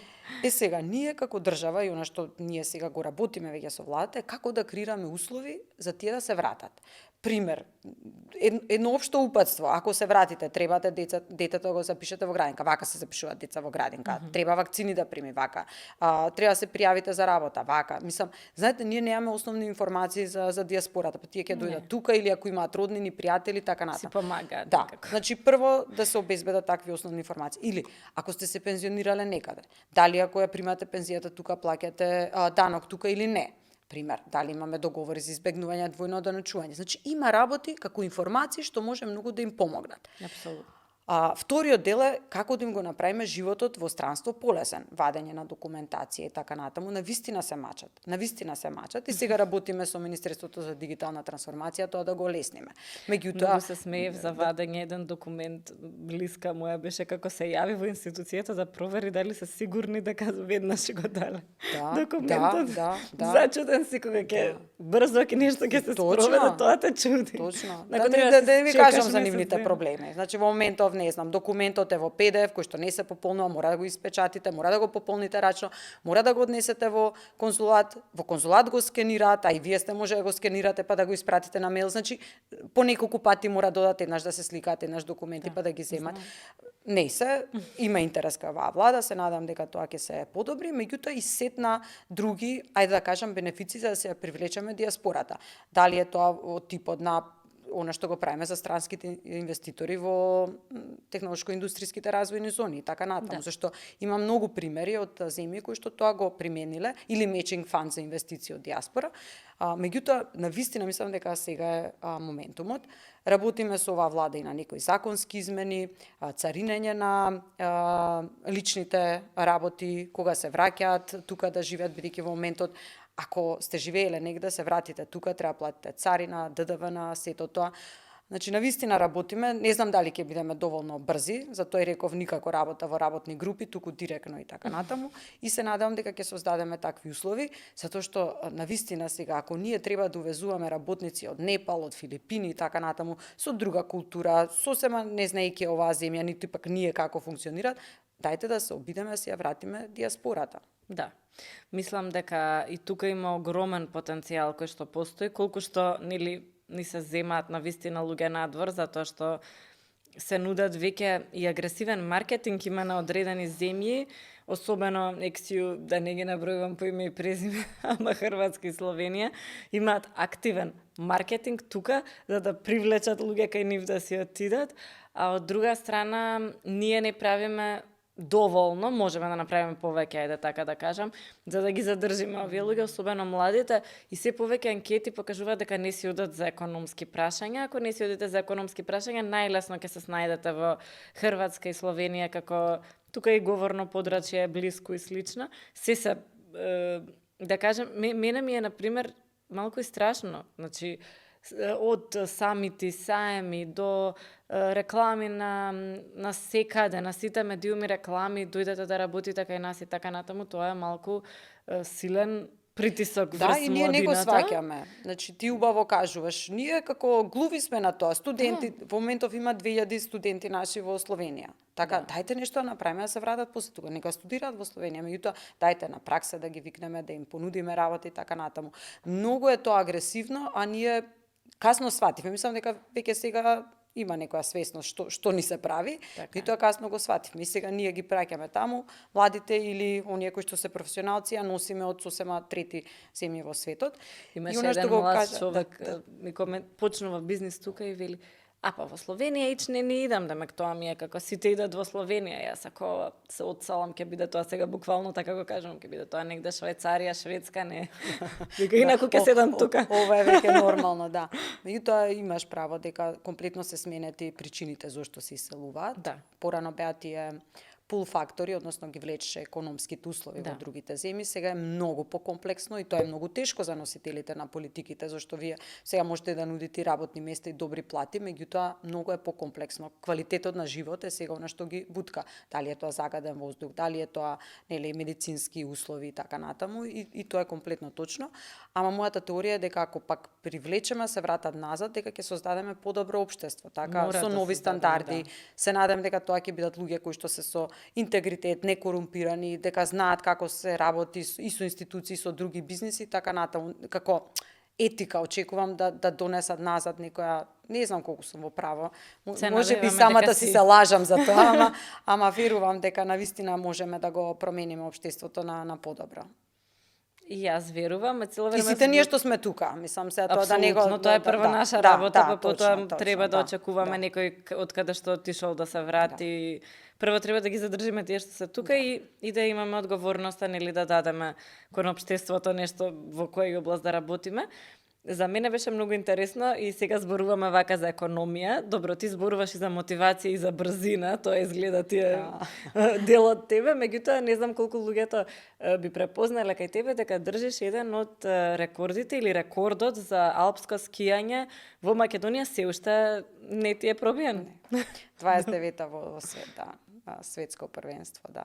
Сега, ние како држава и она што ние сега го работиме веќе со владата е како да креираме услови за тие да се вратат. пример, едно општо упатство, ако се вратите, требате детето го запишете во градинка, вака се запишуваат деца во градинка, треба вакцини да прими, вака, треба се пријавите за работа, вака. Мислам, знаете, ние немаме основни информации за диаспората, па тие ќе дојдат тука или ако имаат роднини, пријатели, така натаму. Си помагаат. Да, значи прво да се обезбедат такви основни информации. Или ако сте се пензионирале некаде, дали ако ја примате пензијата тука плаќате данок тука или не. Пример, дали имаме договори за избегнување двојно доначување. Значи има работи како информации што може многу да им помогнат. Апсолутно. Вториот дел е како да им го направиме животот во странство полесен, вадење на документација и така натаму, навистина се мачат и сега работиме со Министерството за дигитална трансформација тоа да го олесниме. Меѓутоа се смеев за вадење еден документ, блиска моја беше како се јави во институцијата да провери дали се сигурни дека веднаш го дале. Документот. Зачуден си кога ќе брзо ќе нешто ќе се спроведе, тоа те чуди. Точно. Да ви кажам за нивните проблеми. Значи во моментов не знам, документот е во PDF кој што не се пополнува, мора да го испечатите, мора да го пополните рачно, мора да го однесете во конзулат го скенираат, а и вие сте може да го скенирате па да го испратите на мејл, значи по неколку пати мора додат еднаш да се сликаат еднаш документи па да ги земат. Не се, има интерес кај оваа влада, се надам дека тоа ќе се подобри, меѓутоа и сетна други, ајде да кажам, бенефици за да се привлечеме диаспората. Дали е тоа од типот на она што го правиме за странските инвеститори во технолошко-индустријските развојни зони и така натаму, зашто има многу примери од земји кои што тоа го примениле или matching фонд за инвестиции од диаспора. Меѓутоа, навистина мислам дека сега е моментумот. Работиме со оваа влада и на некои законски измени, царинење на личните работи, кога се враќаат тука да живеат, бидејќи во моментот ако сте живееле негде, се вратите тука, треба платите царина, ДДВ на сето тоа. Значи, навистина работиме, не знам дали ќе бидеме доволно брзи, затоа и реков никако работа во работни групи, туку директно и така натаму, и се надевам дека ќе создадеме такви услови, затоа што навистина сега, ако ние треба да увезуваме работници од Непал, од Филипини и така натаму, со друга култура, сосема не знаејќи оваа земја, ниту пак ние како функционираат, дајте да се обидеме да се ја вратиме диаспората. Да. Мислам дека и тука има огромен потенцијал кој што постои, колку што ни се земаат на вистина луѓе надвор, затоа што се нудат веќе и агресивен маркетинг има на одредени земји, особено ексију, да не ги набројувам по име и презиме, ама Хрватска и Словенија, имаат активен маркетинг тука, за да привлечат луѓе кај нив да си отидат, а од друга страна ние не правиме доволно, можеме да направиме повеќе, ајде така да кажам, за да ги задржиме овие луѓе, особено младите, и се повеќе анкети покажуваат дека не си одат за економски прашања. Ако не си одите за економски прашања, најлесно ќе се снајдете во Хрватска и Словенија, како тука и говорно подрачје е блиско и слично. Да кажем, мене ми е, например, малку и страшно. Значи, од самити, саеми до реклами на секаде, на сите медиуми реклами, дојдете да работите кај нас и така натаму, тоа е малку силен притисок врз младината. Да, и ние не го сваќаме. Значи, ти убаво кажуваш, ние како глуви сме на тоа. Студенти, во моментов има 2000 студенти наши во Словенија. Така, дајте нешто да направиме да се вратат после тука. Нека студираат во Словенија, меѓутоа дајте на пракса да ги викнеме, да им понудиме работа и така натаму. Многу е тоа агресивно, а ние касно свативме. Мислам дека веќе сега има некоја свесност што ни се прави, и тоа касно го свативме. И сега ние ги праќаме таму, младите или оние кои што се професионалци, ја носиме од сосема трети земји во светот. Имаше еден млад човек, почнува бизнис тука и вели, па во Словенија не идам, демек тоа ми е како сите идат во Словенија, јас ако се одсалам ќе биде тоа сега буквално така го кажам, ќе биде тоа негде Швајцарија, Шведска, не. Дека инаку ќе седам тука. Ова е веќе нормално, да. Меѓутоа имаш право дека комплетно се сменети причините зошто се иселуваат. Да. Порано беа тие пул фактори, односно ги влечеше економските услови во другите земји, сега е многу покомплексно и тоа е многу тешко за носителите на политиките, зашто вие сега можете да нудите работни места и добри плати, меѓутоа многу е покомплексно. Квалитетот на живот е сега она што ги бутка. Дали е тоа загаден воздух, дали е тоа медицински услови и така натаму, и тоа е комплетно точно. Ама мојата теорија е дека ако пак привлечеме се вратат назад, дека ќе создадеме подобро општество, така со нови стандарди. Се надам дека тоа ќе бидат луѓе кои што се со интегритет, некорумпирани, дека знаат како се работи и со институции, и со други бизниси, така натаму, како етика очекувам да донесат назад некоја, не знам колку сум во право. Се Можеби надеваме самата дека си си. се лажам за тоа, ама верувам дека навистина можеме да го промениме општеството на подобро. И јас верувам, цело И време сите ние што сме тука, мислам се тоа да не го... Апсолутно, тоа е прво наша работа, па потоа точно, треба да да, очекуваме да. некој од каде што отишол да се врати. Прво треба да ги задржиме тие што се тука и да имаме одговорноста, нели, да дадеме кон општеството нешто во која област да работиме. За мене беше многу интересно и сега зборуваме вака за економија. Добро, ти зборуваш и за мотивација и за брзина, тоа изгледа ти е дел од тебе, меѓутоа не знам колку луѓето би препознале кај тебе дека држиш еден од рекордите или рекордот за алпско скијање во Македонија се уште не ти е пробиен. 29-та во свет, да. Светско првенство, да.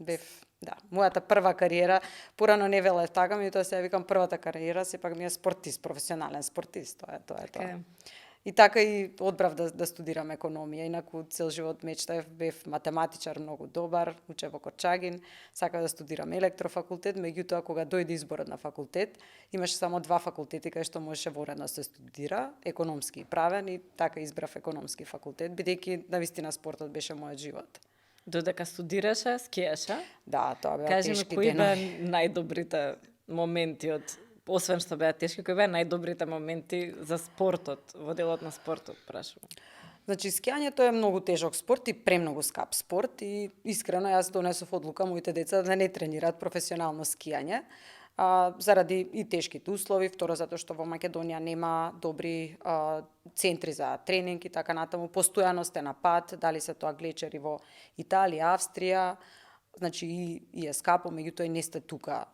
Бев, да. Мојата прва кариера, порано не велев така, меѓутоа сега викам првата кариера, сепак ми е спортист, професионален спортист, тоа е тоа. И така и одбрав да студирам економија, инаку цел живот мечтаев, бев математичар многу добар, учев во Корчагин, сакав да студирам електрофакултет, меѓутоа кога дојде изборот на факултет, имаше само 2 факултети кај што можеше воредно да се студира, економски и правен, и така избрав економски факултет, бидејќи навистина спортот беше мојот живот. Додека студираше, скијаше? Да, тоа беа Кажи ми, тешки кои беа денови. најдобрите моменти од, освен што беа тешки, кои беа најдобрите моменти за спортот, во делот на спортот, прашувам? Значи, скијањето е многу тежок спорт и премногу скап спорт и искрено јас донесов одлука моите деца да не тренираат професионално скијање, заради и тешките услови, второ затоа што во Македонија нема добри центри за тренинг и така натаму, постојано сте на пат, дали се тоа глечери во Италија, Австрија, значи и е скапо, меѓутоа и не сте тука,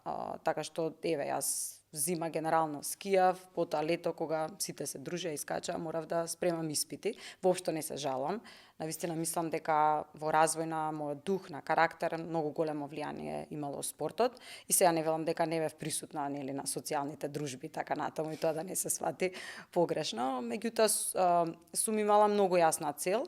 така што еве јас зима генерално скијав, потоа лето кога сите се дружеа и скачаа, морав да спремам испити. Воопшто не се жалам. Навистина мислам дека во развој на мојот дух, на карактер, многу големо влијание имало спортот. И сега не велам дека не бев присутна нели на социјалните дружби така натаму и тоа да не се свати погрешно, меѓутоа сум имала многу јасна цел.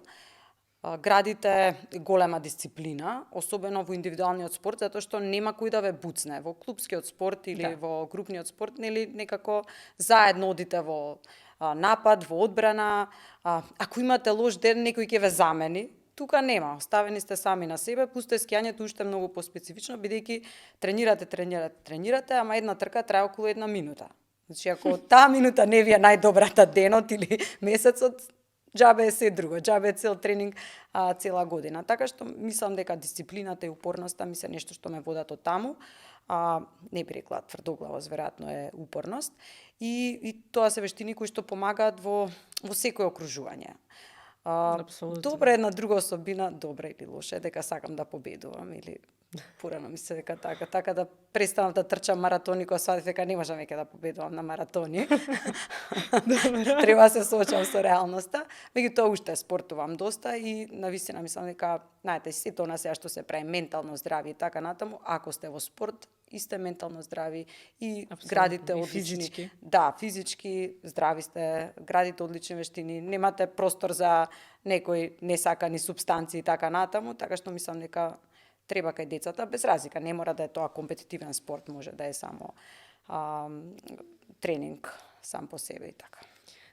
Градите голема дисциплина, особено во индивидуалниот спорт, затоа што нема кој да ве буцне. Во клупскиот спорт или во групниот спорт, нели некако заедно одите во напад, во одбрана. Ако имате лош ден, некој ќе ве замени. Тука нема, оставени сте сами на себе, пусте скијањето уште многу поспецифично, бидејќи тренирате, ама една трка трае околу 1 минута. Значи, ако таа минута не ви е најдобрата денот или месецот, џабе е се друго, џабе е цел тренинг цела година. Така што мислам дека дисциплината и упорноста ми се нешто што ме водат од таму. Не би рекла тврдоглавост, веројатно е упорност. И тоа се вештини кои што помагаат во секој окружување. Добра една друга особина, добра или лоша, е дека сакам да победувам или порано ми се дека така да престанав да трчам маратони, кога сватив дека не можам веќе да победувам на маратони. Треба да се соочам со реалноста. Меѓутоа уште спортувам доста и навистина мислам дека, знаете, сето она сега што се прави ментално здрави и така натаму, ако сте во спорт, и сте ментално здрави и градите одлични. Физички. Да, физички здрави сте, градите одлични вештини, немате простор за некои несакани супстанции и така натаму, така што мислам дека треба кај децата, без разлика, не мора да е тоа компетитивен спорт, може да е само тренинг сам по себе и така.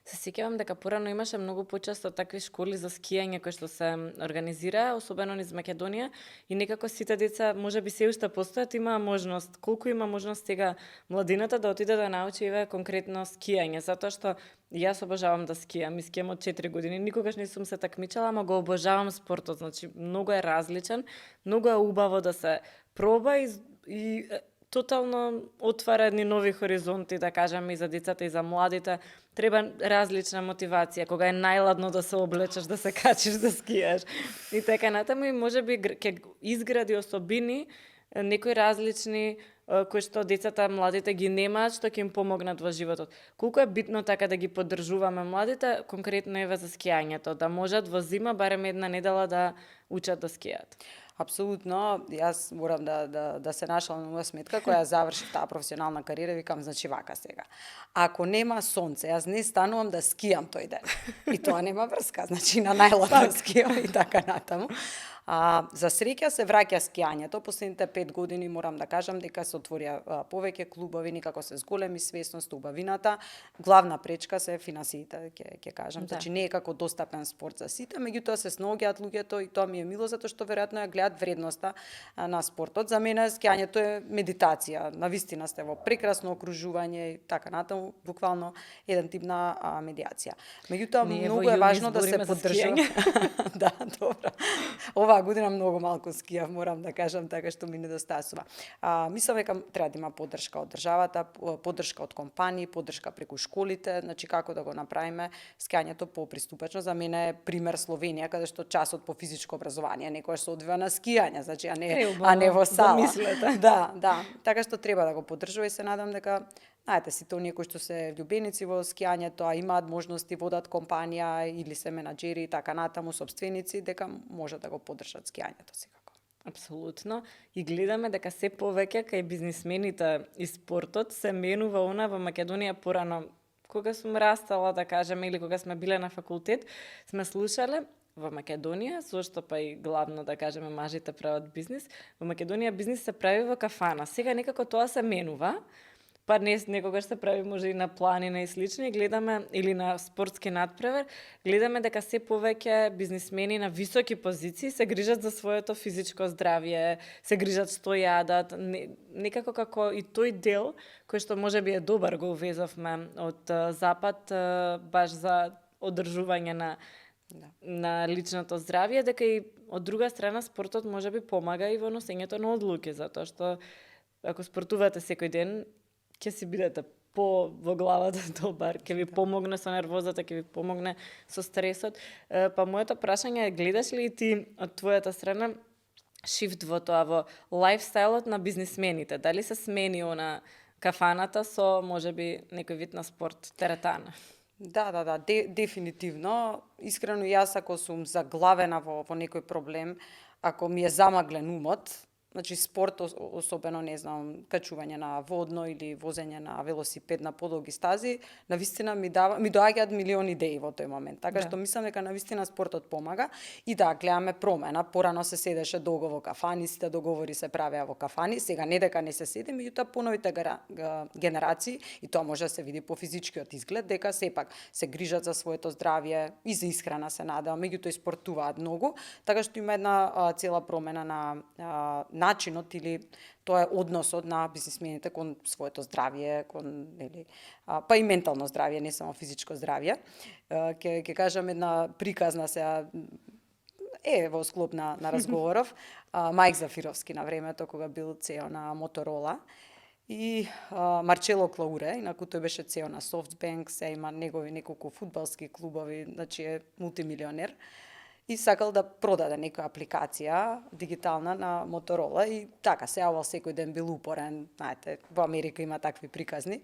Се сеќавам дека порано имаше многу почесто такви школи за скијање кои што се организираа, особено низ Македонија, и некако сите деца, можеби се уште постојат, има можност, колку има можност сега младината да отиде да научи еве конкретно скијање, затоа што јас обожавам да скијам, и скијам од 4 години, никогаш не сум се такмичала, ама го обожавам спортот, значи многу е различен, многу е убаво да се проба и тотално отвара едни нови хоризонти, да кажам, и за децата и за младите. Треба различна мотивација, кога е најладно да се облечеш, да се качиш, да скијаш. И така натаму и можеби ќе изгради особини, некои различни кои што децата, младите ги немаат, што ќе им помогнат во животот. Колку е битно така да ги поддржуваме младите, конкретно еве за скијањето, да можат во зима барем една недела да учат да скијат. Апсолутно, јас морам да се нашла на моја сметка, која заврши таа професионална кариера, викам, значи вака сега. Ако нема сонце, јас не станувам да скијам тој ден. И тоа нема врска, значи на најладно скијам и така натаму. За среќа се враќа скијањето. Последните 5 години морам да кажам дека се отворија повеќе клубови, некако се зголеми свесност, убавината. Главна пречка се финансиите, ќе кажам. Да. Значи не е како достапен спорт за сите, меѓутоа се снаоѓаат луѓето и тоа ми е мило затоа што веројатно ја гледат вредноста на спортот. За мене скијањето е медитација. Навистина сте во прекрасно окружување и така натаму, буквално еден тип на медиација. Меѓутоа многу е важно да се поддржува. Да, добро. Оваа година многу малку скијав, морам да кажам, така што ми недостасува. Мислам дека треба да има поддршка од државата, поддршка од компании, поддршка преку школите, значи како да го направиме скијањето поприступачно. За мене е пример Словенија, каде што часот по физичко образование некојаш се одвива на скијање, значи а не во сала. Да, така што треба да го поддржува и се надам дека знаете, сите оние кои што се влюбеници во скијањето, а имаат можности, водат компанија или се менаџери и така натаму, собственици, дека може да го поддржат скијањето секако. Апсолутно. И гледаме дека се повеќе кај бизнисмените и спортот се менува она во Македонија порано. Кога сум растала, да кажеме, или кога сме биле на факултет, сме слушале во Македонија, зошто па и главно да кажеме мажите прават бизнис, во Македонија бизнис се прави во кафана. Сега некако тоа се менува, па некогаш се прави може и на планина и слични, гледаме, или на спортски надпревар, гледаме дека се повеќе бизнисмени на високи позиции се грижат за своето физичко здравје, се грижат што јадат, некако како и тој дел, кој што може би е добар, го увезовме од Запад, баш за одржување на личното здравје, дека и од друга страна спортот може би помага и во носењето на одлуки, затоа што ако спортувате секој ден, ќе си бидете во главата добар, ќе ви помогне со нервозата, ќе ви помогне со стресот. Па моето прашање е, гледаш ли ти од твојата страна шифт во тоа, во лајфстајлот на бизнисмените? Дали се смени на кафаната со можеби некој вид на спорт, теретана? Да, дефинитивно. Искрено јас ако сум заглавена во некој проблем, ако ми е замаглен умот, значи спорт, особено, не знам, качување на водно или возење на велосипед на подолги стази, навистина ми доаѓаат милиони идеи во тој момент. Така што мислам дека навистина спортот помага и да гледаме промена. Порано се седеше долго во кафани, сите договори се правеа во кафани, сега не дека не се седи, меѓутоа поновите генерации, и тоа може да се види по физичкиот изглед, дека сепак се грижат за своето здравје и за исхрана се надевам, меѓутоа и спортуваат многу, така што има една цела промена на начинот или тоа е односот на бизнисмените кон своето здравје, па и ментално здравје, не само физичко здравје. Ќе кажам една приказна сега во склоп на разговоров. Мајк Зафировски на времето кога бил CEO на Моторола и Марчело Клауре, инаку тој беше CEO на SoftBank, се има негови неколку фудбалски клубови, значи е мултимилионер. И сакал да продаде некоја апликација дигитална на Моторола и така се јавал секој ден, бил упорен, знаете, во Америка има такви приказни.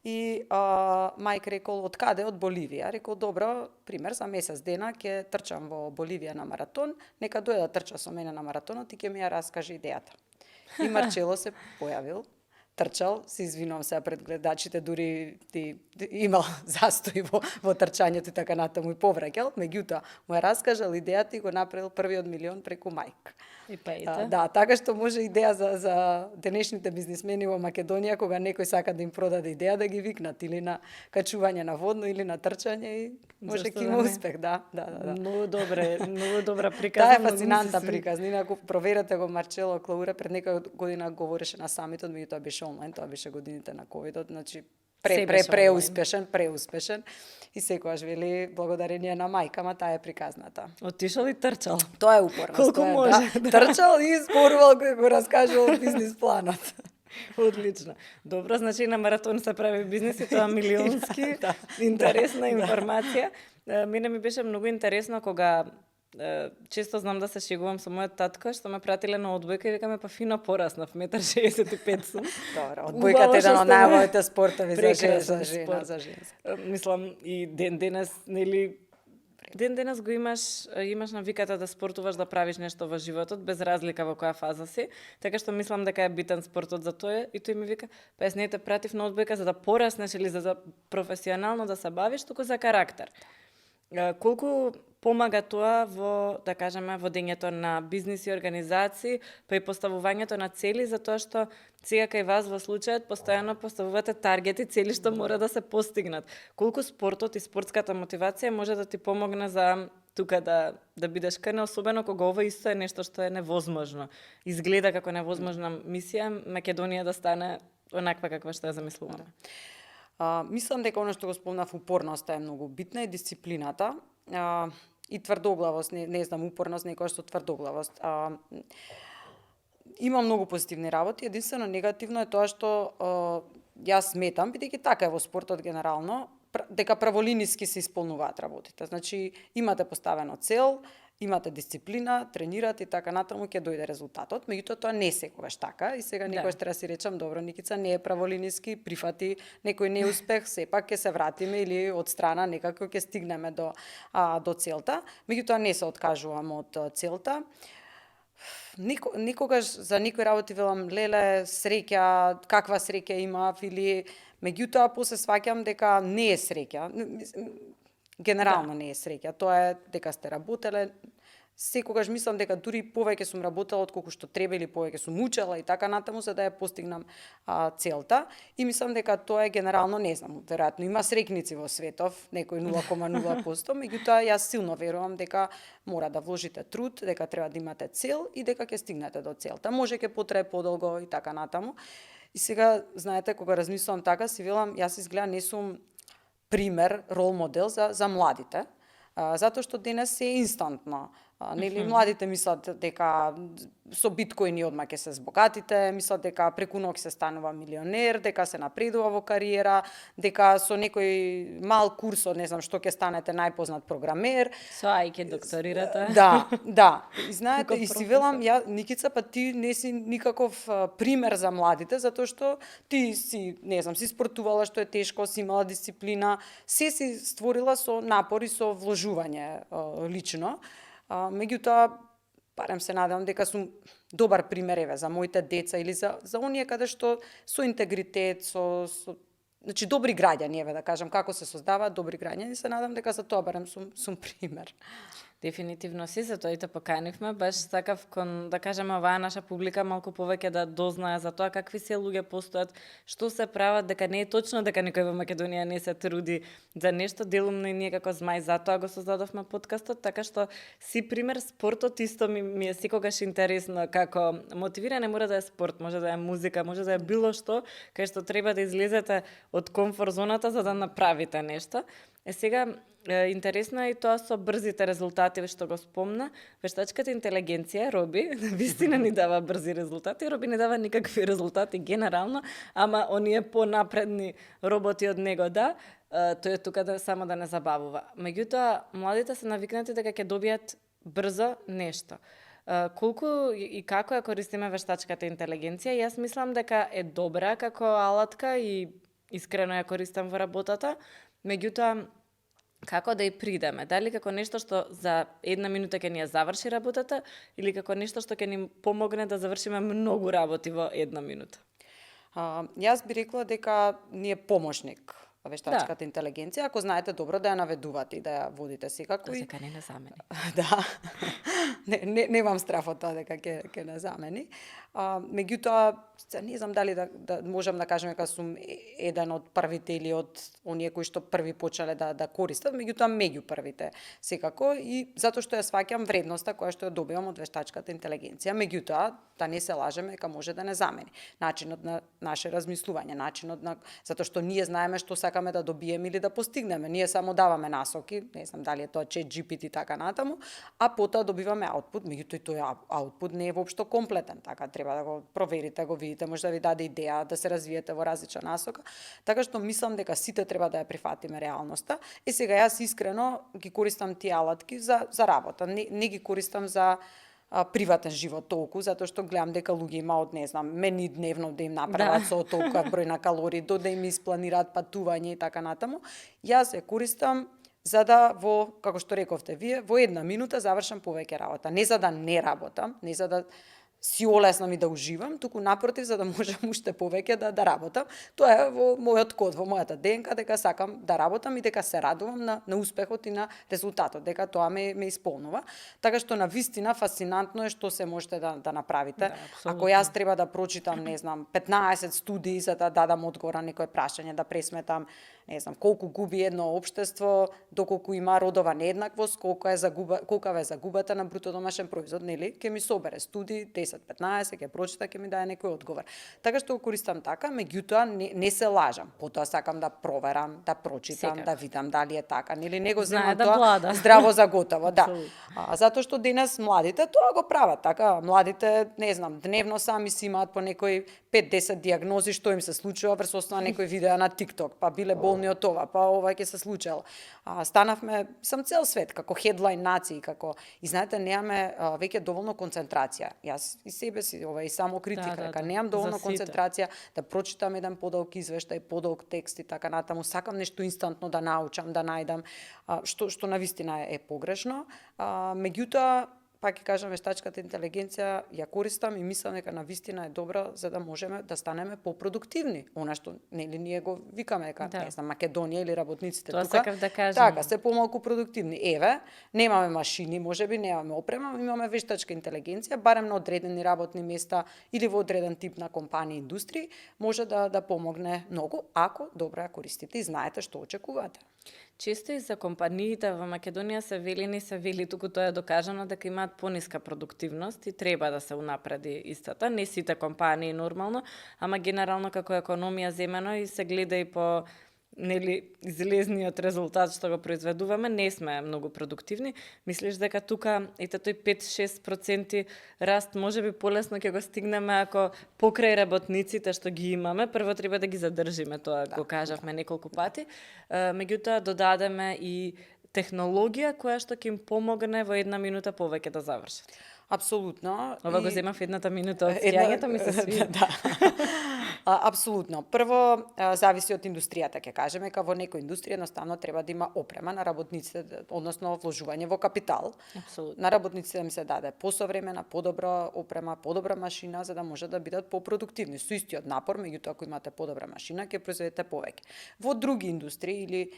И Мајк рекол, од каде? Од Боливија. Рекол, добро, пример, за месец дена ќе трчам во Боливија на маратон, нека дојде да трча со мене на маратонот и ќе ми ја раскаже идејата. И Марчело се појавил, трчал, се извинувам сега пред гледачите, дури имал застој во трчањето и така натаму и повраќал, меѓутоа му ја раскажал идејата и го направил првиот милион преку Мајк. И па ете. Да, така што може идеја за денешните бизнисмени во Македонија, кога некој сака да им продаде идеја, да ги викнат или на качување на водно или на трчање и може ќе има успех, да. Многу добра приказна. Таа е фасцинантна приказна. Инаку проверете го Марчело Клауре, пред некоја година говореше на самитот, меѓутоа беше онлайн, тоа беше годините на ковидот, значи преуспешен и секогаш вели благодарение на мајка, таа е приказната. Отишол и трчал. Тоа е упорност. Колку може. Да. Трчал и зборувал кој го раскажувал бизнис планот. Одлично. Добро, значи на маратон се прави бизнис и тоа милионски. Интересна информација. Мене ми беше многу интересно кога често знам да се шегувам со мојот татко, што ме пратиле на одбојка и викаме, па фино пораснав, 1,65 сум. Добро, одбојката е еден од најубавите спортови за женска. Мислам, и ден денес го имаш навиката да спортуваш, да правиш нешто во животот, без разлика во која фаза си. Така што мислам дека е битен спортот за тоа. И тој ми вика, па јас не те пратив на одбојка за да пораснеш или за да професионално да се бавиш, туку за карактер. Колку помага тоа во, да кажеме, водењето на бизнис и организации, па и поставувањето на цели, затоа што сега кај вас во случајот постојано поставувате таргети, цели што мора да се постигнат. Колку спортот и спортската мотивација може да ти помогне за тука да бидеш кај, особено кога ова исто е нешто што е невозможно. Изгледа како невозможна мисија Македонија да стане онаква каква што ја замислуваме. Мислам дека оно што го спомнав, упорноста е многу битна и дисциплината. И тврдоглавост, не знам, упорност, некоја што тврдоглавост. Има многу позитивни работи, единствено негативно е тоа што јас сметам, бидејќи така е во спортот генерално, дека праволиниски се исполнуваат работите. Значи, имате поставено цел, имате дисциплина, тренирате и така натаму ќе дојде резултатот, меѓутоа тоа не секогаш така и сега некојаш треба да си речам, добро, Никица, не е праволиниски, прифати некој неуспех, сепак ќе се вратиме или од страна некако ќе стигнеме до целта, меѓутоа не се откажувам од целта. Некогаш за некои работи велам, леле, среќа, каква среќа имав, или меѓутоа после сваќам дека не е среќа. Генерално не е среќа. Тоа е дека сте работеле. Секогаш мислам дека дури повеќе сум работела отколку што треба или повеќе сум учела и така натаму за да ја постигнам целта. И мислам дека тоа е генерално, не знам, веројатно има среќници во светов, некој 0,0%, меѓутоа јас силно верувам дека мора да вложите труд, дека треба да имате цел и дека ќе стигнете до целта. Може ќе потрае подолго и така натаму. И сега, знаете, кога размислувам така, си велам, јас изгледа не сум пример, рол модел за младите, затоа што денес се инстантно. Нели, младите мислат дека со биткоини одма ќе се збогатите, мислат дека преку ноќ се станува милионер, дека се напредува во кариера, дека со некој мал курс од не знам што ќе станете најпознат програмер. Со ај ќе докторирате. Да. И знаете, и си велам, Никица, па ти не си никаков пример за младите, затоа што ти си, не знам, си спортувала што е тешко, си имала дисциплина, се си створила со напор и со вложување лично. Меѓутоа, барем се надевам дека сум добар пример еве за моите деца или за оние каде што со интегритет, значи добри граѓани, еве да кажам како се создаваат добри граѓани, се надам дека за тоа барем сум пример. Дефинитивно си, затоа и те поканивме, баш сакав кон, да кажеме, оваа наша публика малку повеќе да дознае за тоа какви се луѓе постојат, што се прават, дека не е точно дека никој во Македонија не се труди за нешто, делумно и ние како Змај затоа го создадовме подкастот, така што си пример. Спортот исто ми е секогаш интересно, како мотивирање мора да е спорт, може да е музика, може да е било што, кај што треба да излезете од комфорт зоната за да направите нешто. Сега, интересно е и тоа со брзите резултати, што го спомна. Вештачката интелигенција, Роби, вистина ни дава брзи резултати, Роби не дава никакви резултати генерално, ама оние понапредни роботи од него, да, тој е тука само да не забавува. Меѓутоа, младите се навикнати дека ќе добијат брзо нешто. Колку и како ја користиме вештачката интелигенција, јас мислам дека е добра како алатка и искрено ја користам во работата, меѓутоа, како да ја придеме? Дали како нешто што за една минута ќе ни ја заврши работата или како нешто што ќе ни помогне да завршиме многу работи во една минута? Јас би рекла дека ни е помошник вештачката интелигенција, ако знаете добро да ја наведувате и да ја водите секако. Да се не замени. Да. Немам страф од тоа дека ќе не замени. Меѓутоа, не знам дали да можам да кажам дека сум еден од првите или од оние кои што први почнале да користат, меѓутоа меѓу првите секако, и затоа што ја сваќам вредноста која што ја добивам од вештачката интелигенција. Меѓутоа, да не се лажеме дека може да не замени начинот на наше размислување, начинот на затоа што ние знаеме што сакаме да добиеме или да постигнеме. Ние само даваме насоки, не знам дали е тоа ChatGPT така натаму, а потоа добиваме аутпут, меѓутоа тој аутпут не е воопшто комплетен, така треба да го проверите, го видите, може да ви даде идеја да се развиете во различна насока. Така што мислам дека сите треба да ја прифатиме реалноста. И сега јас искрено ги користам тие алатки за работа. Не ги користам за приватен живот толку, затоа што гледам дека луѓе имаат, не знам, мени дневно да им направат со толку број на калории, да им испланираат патување и така натаму. Јас ја користам за да како што рековте вие, во една минута завршам повеќе работа. Не за да не работам, не за да си олеснам и да уживам, туку напротив за да можам уште повеќе да работам. Тоа е во мојот код, во мојата ДНК, дека сакам да работам и дека се радувам на успехот и на резултатот, дека тоа ме исполнува. Така што навистина фасцинантно е што се можете да направите. Ако јас треба да прочитам, не знам, 15 студии за да дадам одговор на некое прашање, да пресметам, не знам, колку губи едно општество, доколку има родова нееднаквост, колка е загубата на бруто домашен производ, нели? Ќе ми собере студии 10-15, ќе прочита, ќе ми даде некој одговор. Така што го користам така, меѓутоа не се лажам. Потоа сакам да проверам, да прочитам, да видам дали е така, нели? Не го земам тоа здраво за готово, да. Затоа што денес младите тоа го прават, така, младите, не знам, дневно сами си имаат по некои 5-10 диагнози што им се случува врз основа некои видеа на TikTok, па биле болни од ова, па ова ќе се случило. Станавме, сам цел свет, како хедлайн нации, како, и знаете, немаме веќе доволно концентрација. Јас и себе си, и само критика, дека немам доволно концентрација да прочитам еден подолг извештај, подолг текст и така натаму. Сакам нешто инстантно да научам, да најдам, што навистина е погрешно. Меѓутоа, пак ќе кажам, вештачката интелигенција ја користам и мислам дека навистина е добра за да можеме да станеме попродуктивни. Она што нели ние го викаме дека не знам Македонија или работниците тоа тука. Сакав да кажам. Така, се помалку продуктивни. Еве, немаме машини, можеби немаме опрема, имаме вештачка интелигенција, барем на одредени работни места или во одреден тип на компании, индустрии, може да помогне многу ако добро ја користите и знаете што очекувате. Често и за компаниите во Македонија се вели, туку тоа е докажано дека имаат пониска продуктивност и треба да се унапреди истата. Не сите компании нормално, ама генерално како економија земено и се гледа и по излезниот резултат што го произведуваме, не сме многу продуктивни. Мислиш дека тука ете тој 5-6% раст можеби полесно ќе го стигнеме ако покрај работниците што ги имаме, прво треба да ги задржиме, тоа го кажавме неколку пати. Меѓутоа додадеме и технологија која што ќе им помогне во една минута повеќе да завршат. Апсолутно. Ова го земав едната минута од сејањето ми се свија. Да. Апсолутно. Прво, зависи од индустријата, ќе кажеме, дека во некоја индустрија едноставно треба да има опрема на работниците, односно вложување во капитал. Апсолутно. На работниците им се даде посовремена, подобра опрема, подобра машина за да може да бидат попродуктивни. Со истиот напор, меѓутоа ако имате подобра машина, ќе произведете повеќе. Во други индустрии или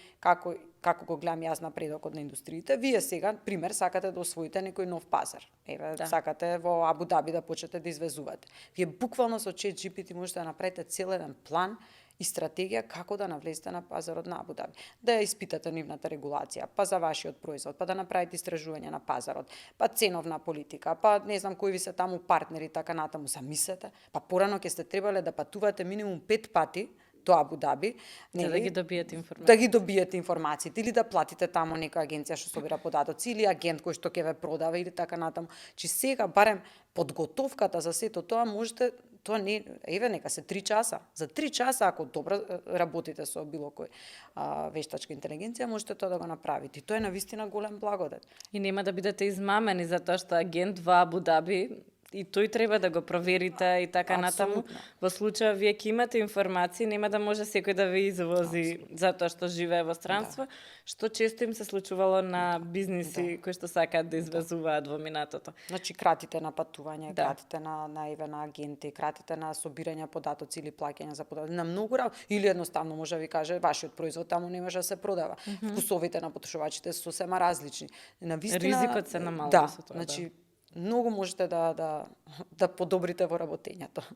како го гледам јас напредокот на индустриите, вие сега, пример, сакате да освоите некој нов пазар. Еве, сакате во Абу Даби да почнете да извезувате. Вие буквално со ChatGPT можете да направите цел еден план и стратегија како да навлезете на пазарот на Абу Даби. Да ја испитате нивната регулација, па за вашиот производ, па да направите истражување на пазарот, па ценовна политика, па не знам кои ви се таму партнери, така натаму, замислете. Па порано ќе сте требале да патувате минимум 5 пати до Абу Даби, да ги добиете информации. Да ги добиете информациите или да платите таму некоја агенција што собира податоци или агент кој што ќе ве продава или така натаму. Чи сега барем подготовката за сето тоа можете, тоа не, еве нека се 3 часа. За 3 часа ако добро работите со било кој вештачка интелигенција, можете тоа да го направите. И тоа е навистина голем благодет. И нема да бидете измамени затоа што агент во Абу Даби и тој треба да го проверите и така натаму. Во случај вие ќе имате информации, нема да може секој да ви извози затоа што живее во странство, што често им се случувало на бизниси кои што сакаат да извезуваат во минатото. Значи кратите на патување, кратите на агенти, кратите на собирање податоци или плаќање за податоци, на многу или едноставно може да ви каже вашиот производ таму не може да се продава. Вкусовите на потрошувачите се сосема различни. Навистина ризикот се намалува со тоа. Значи многу можете да подобрите во работењето.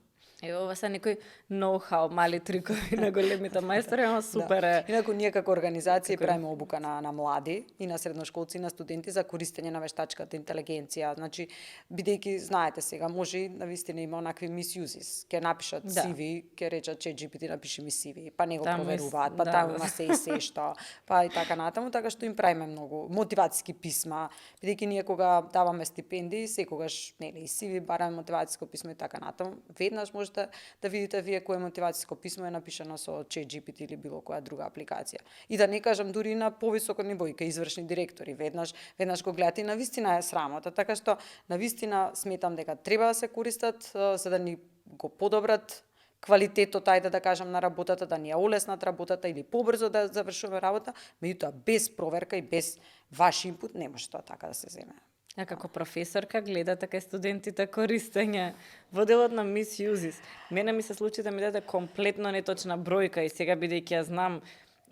Ова се некои ноу-хау, мали трикови на големите мајстори, ама супер е. Инаку ние како организација правиме обука на млади и на средношколци и на студенти за користење на вештачката интелигенција. Значи, бидејќи знаете сега, може и навистина има онакви мисјузис. Ќе напишат CV, ќе речат ChatGPT напиши ми CV, па не го проверуваат, па таму има се и се што, па и така натаму, така што им правиме многу мотивацијски писма, бидејќи ние кога даваме стипендии, секогаш нели CV бараме мотивацијско писмо и така натаму. Веднаш можете да видите вие кое мотивацијско писмо е напишано со ChatGPT или било која друга апликација. И да не кажам дури на повисоко ниво, и кај извршни директори, веднаш го гледате и навистина е срамота, така што навистина сметам дека треба да се користат за да ни го подобрат квалитетот, ајде да кажам, на работата, да ни ја олеснат работата или побрзо да завршуваме работа, меѓутоа без проверка и без ваш инпут не може тоа така да се земе. А како професорка гледате кај студентите користење воделот на misuses. Мене ми се случи да ми даде комплетно неточна бројка и сега бидејќи ја знам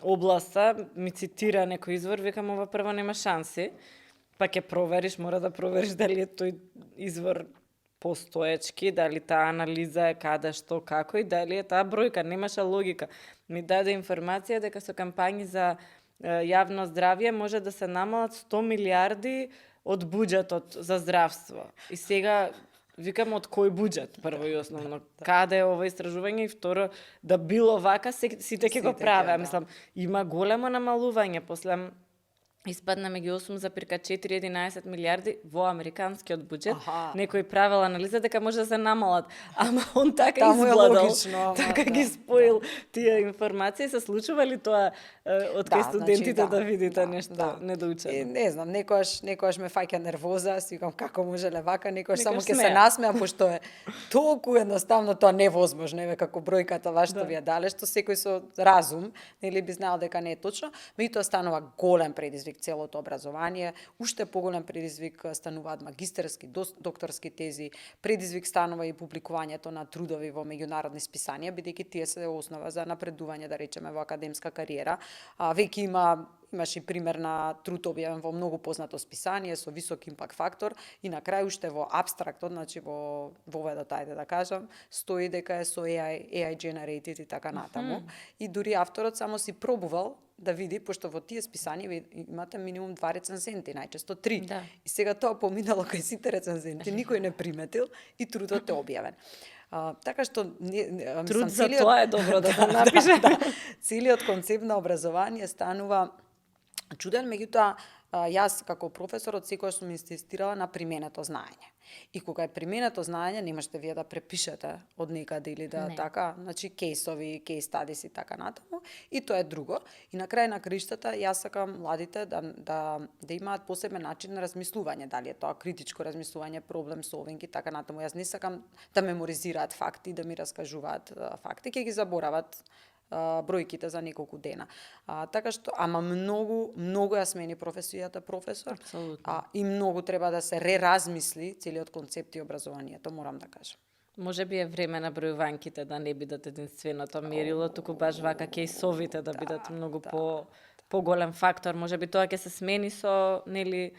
областа, ми цитира некој извор, викам ова прво нема шанси, па ќе провериш, мора да провериш дали е тој извор постоечки, дали таа анализа е каде, што, како и дали е таа бројка, немаше логика. Ми даде информација дека со кампањи за јавно здравје може да се намалат 100 милиарди од буџетот за здравство. И сега викам од кој буџет, прво и основно. Каде е ова истражување и второ, да било вака, сите ќе го правеа. Мислам, има големо намалување, после испадна меѓу 8,4-11 милиарди во американскиот буџет. Некој правил анализа дека може да се намалат, ама он така изгладал, така ги споил тие информации. Се случува ли тоа од кај студентите да видите нешто недоучено? Не знам, некојаш ме фаќа нервоза, си викам како може левака, некојаш само ќе се насмеам, пошто е толку едноставно тоа невозможно, еве како бројката што ви ја дале, што секој со разум, нели би знаел дека не е точно, меѓутоа станува голем предизвик целото образование, уште поголем предизвик стануваат магистерски, докторски тези, предизвик станува и публикувањето на трудови во меѓународни списанија, бидејќи тие се основа за напредување, да речеме, во академска кариера. Веќе имаш и пример на труд објавен во многу познато списание со висок импакт фактор и на крај уште во абстрактот, значи во воведот, ајде да кажам, стои дека е со AI generated и така натаму. И дури авторот само си пробувал да види, пошто во тие списанија ви имате минимум 2 рецензенти, најчесто 3. Да. И сега тоа поминало кај сите рецензенти, никој не приметил и трудот е објавен. Така што труд за тоа е добро да го напише. Целиот концепт на образование станува чуден, меѓутоа јас како професор од секојаш сум инсистирала на применето знаење. И кога е применето знаење, не можете вие да препишете од некаде или да така, значи кейсови, кейс стадис и така натаму, и тоа е друго. И на крај на краиштата јас сакам младите да имаат посебен начин на размислување, дали е тоа критичко размислување, проблем солвинг и така натаму. Јас не сакам да меморизираат факти, да ми раскажуваат факти, ќе ги заборават бројките за неколку дена. Така што, ама многу ја смени професијата професор. И многу треба да се реразмисли целиот концепт и образованието, морам да кажам. Може би е време на бројувањките да не бидат единственото мерило, туку баш вака кейсовите да бидат многу поголем фактор. Може би тоа ќе се смени со, нели,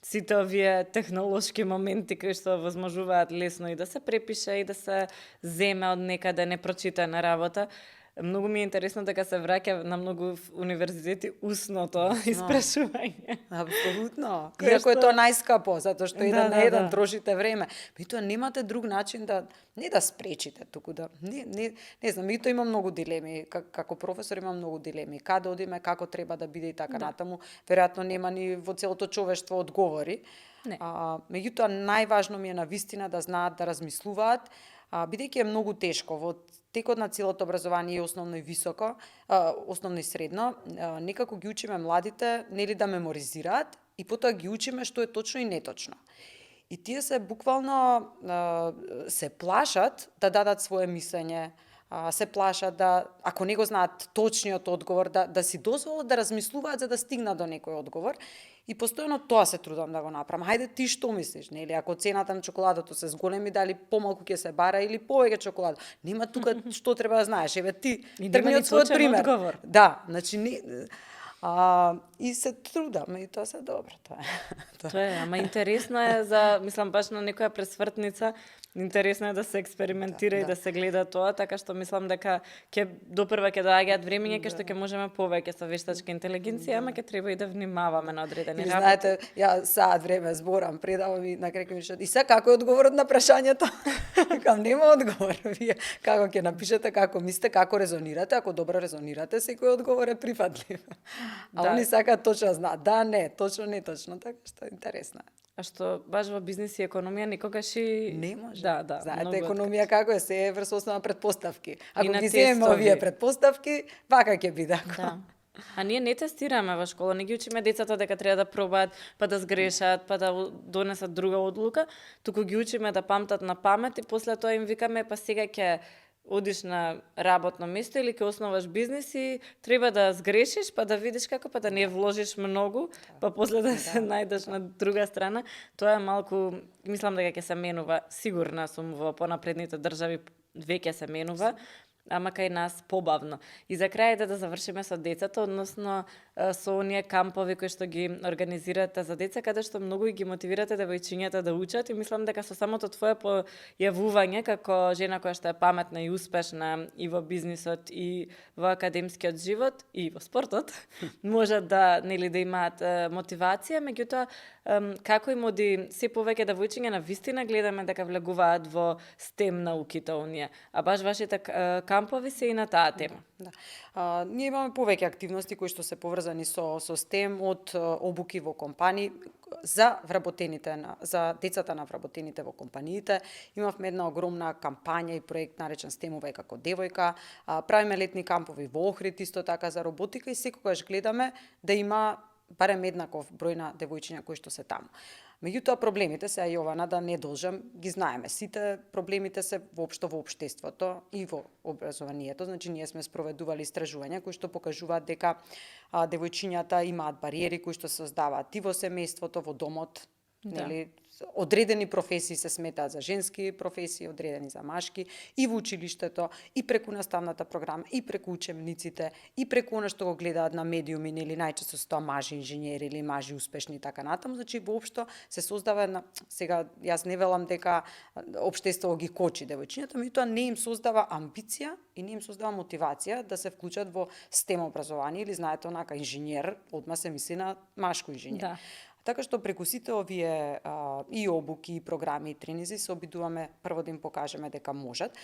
сите овие технолошки моменти кои што возможуваат лесно и да се препише и да се земе од некаде непрочитана работа. Многу ми е интересно дека се враќа на многу универзитети усното испрашување. Апсолутно. Иако е тоа најскапо, затоа што еден на еден трошите време. Меѓутоа немате друг начин да не да спречите, туку да не знам, меѓутоа има многу дилеми, како професор има многу дилеми. Каде одиме, како треба да биде и така натаму. Веројатно нема ни во целото човештво одговори. Меѓутоа најважно ми е навистина да знаат да размислуваат, бидејќи е многу тешко во текот на целото образование, основно и високо, основно и средно, некако ги учиме младите, нели да меморизираат и потоа ги учиме што е точно и неточно. И тие се буквално се плашат да дадат свое мислење, се плашат да, ако не го знаат точниот одговор, да си дозволат да размислуваат за да стигнат до некој одговор. И постојано тоа се трудам да го направам. Хајде ти што мислиш, нели? Ако цената на чоколадото се зголеми, дали помалку ќе се бара или повеќе чоколада? Нема тука што треба да знаеш. Еве ти тргни од својот пример. Одговор. Да, значи и се трудам и тоа се добро, тоа е. Тоа е, ама интересно е за, мислам, баш на некоја пресвртница, интересно е да се експериментира и да се гледа тоа, така што мислам дека допрва ќе доаѓаат времиња кај што ќе можеме повеќе со вештачка интелигенција, ама ќе треба и да внимаваме на одредени работи. Знаете, ја саат време зборам, предавам и на крај ми што и сега како е одговорот на прашањето? Кам нема одговор. Вие како ќе напишете, како мислите, како резонирате, ако добро резонирате, секој одговор е прифатлив. А они сакаат точно знаат, да, не, точно, не точно, така што интересно е. А што баш во бизнис и економија никогаш и не може. Да. Знаете, економија како е, се е врз основа предпоставки. Ако ги земеме овие предпоставки, вака ќе биде. Да. А ние не тестираме во школа, не ги учиме децата дека треба да пробаат, па да сгрешат, па да донесат друга одлука, туку ги учиме да памтат на памет и после тоа им викаме па сега ќе одиш на работно место или ќе основаш бизнис и треба да сгрешиш, па да видиш како, па да не вложиш многу, па после да се најдеш на друга страна. Тоа е малку, мислам дека ќе се менува, сигурна сум во понапредните држави веќе се менува, ама кај нас побавно. И за крај да завршиме со децата, односно со оние кампови кои што ги организирате за деца, каде што многу ги мотивирате девојчињата да учат, и мислам дека со самото твое појавување како жена која што е паметна и успешна и во бизнисот и во академскиот живот и во спортот, можат да да имаат мотивација, меѓутоа како и моди се повеќе девојчиња на вистина гледаме дека влегуваат во STEM науките оние, а баш вашите кампови се и на таа тема. Да. Ние имаме повеќе активности кои што се поврзани со STEM, од обуки во компании за за децата на вработените во компаниите. Имавме една огромна кампања и проект наречен STEM-ове како девојка. Правиме летни кампови во Охрид исто така за роботика и секогаш гледаме да има барем еднаков број на девојчиња кои што се таму. Меѓутоа проблемите се, Јована, да не должам, ги знаеме. Сите проблемите се воопшто во општеството и во образованието. Значи, ние сме спроведували истражувања кои што покажуваат дека девојчињата имаат бариери кои што се создаваат и во семејството, во домот, нели, одредени професии се сметаат за женски професии, одредени за машки, и во училиштето, и преку наставната програма, и преку учебниците, и преку она што го гледаат на медиуми, нели, најчесто се тоа мажи инженери или мажи успешни и така натаму. Значи, воопшто се создава една, сега јас не велам дека општеството ги кочи девојчињата, меѓутоа не им создава амбиција и не им создава мотивација да се вклучат во STEM образование, или знаете онака инженер, одма се мисли на машко инженер. Да. Така што преку сите овие и обуки, и програми, и тренизи се обидуваме прво да им покажеме дека можат.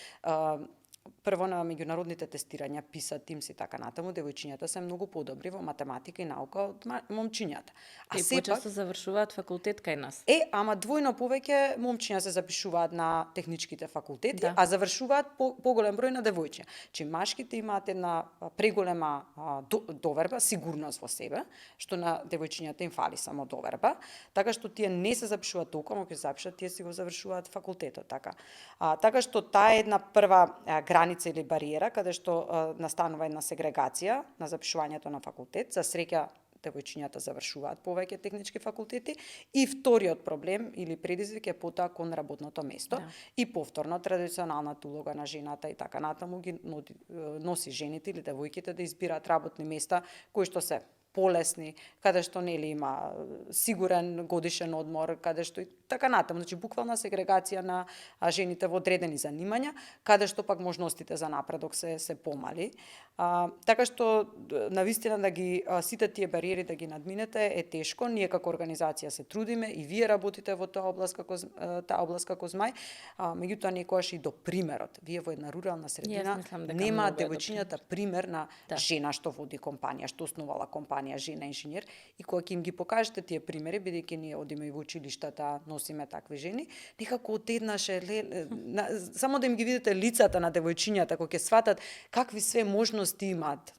Прво на меѓународните тестирања, PISA, TIMSS и така натаму, девојчињата се многу подобри во математика и наука од момчињата. И почесто завршуваат факултет кај нас. Ама двојно повеќе момчиња се запишуваат на техничките факултети, Да. а завршуваат поголем број на девојчиња. Че машките имаат една преголема доверба, сигурност во себе, што на девојчињата им фали само доверба, така што тие не се запишуваат толку, ама ќе се запишат, тие си го завршуваат факултетот, така. Така што таа е една прва граница или бариера каде што настанува една сегрегација на запишувањето на факултет. За среќа девојчињата завршуваат повеќе технички факултети, и вториот проблем или предизвик е потоа кон работното место. Да. И повторно традиционалната улога на жената и така натаму ги носи жените или девојките да избираат работни места кои што се полесни, каде што нели има сигурен годишен одмор, каде што и така натаму, значи буквална сегрегација на жените во одредени занимања, каде што пак можностите за напредок се помали. Така што навистина да ги сите тие бариери да ги надминете е тешко. Ние како организација се трудиме и вие работите во таа област како ЗМАј, меѓутоа некогаш и до примерот. Вие во една рурална средина нема девојчињата пример на жена што води компанија, што основала компанија, жена инженер, и кога ќе им ги покажете тие примери, бидејќи ние одиме и во училиштата, носиме такви жени, некако одеднаш само да им ги видите лицата на девојчињата, кога ќе сватат какви све можности имаат,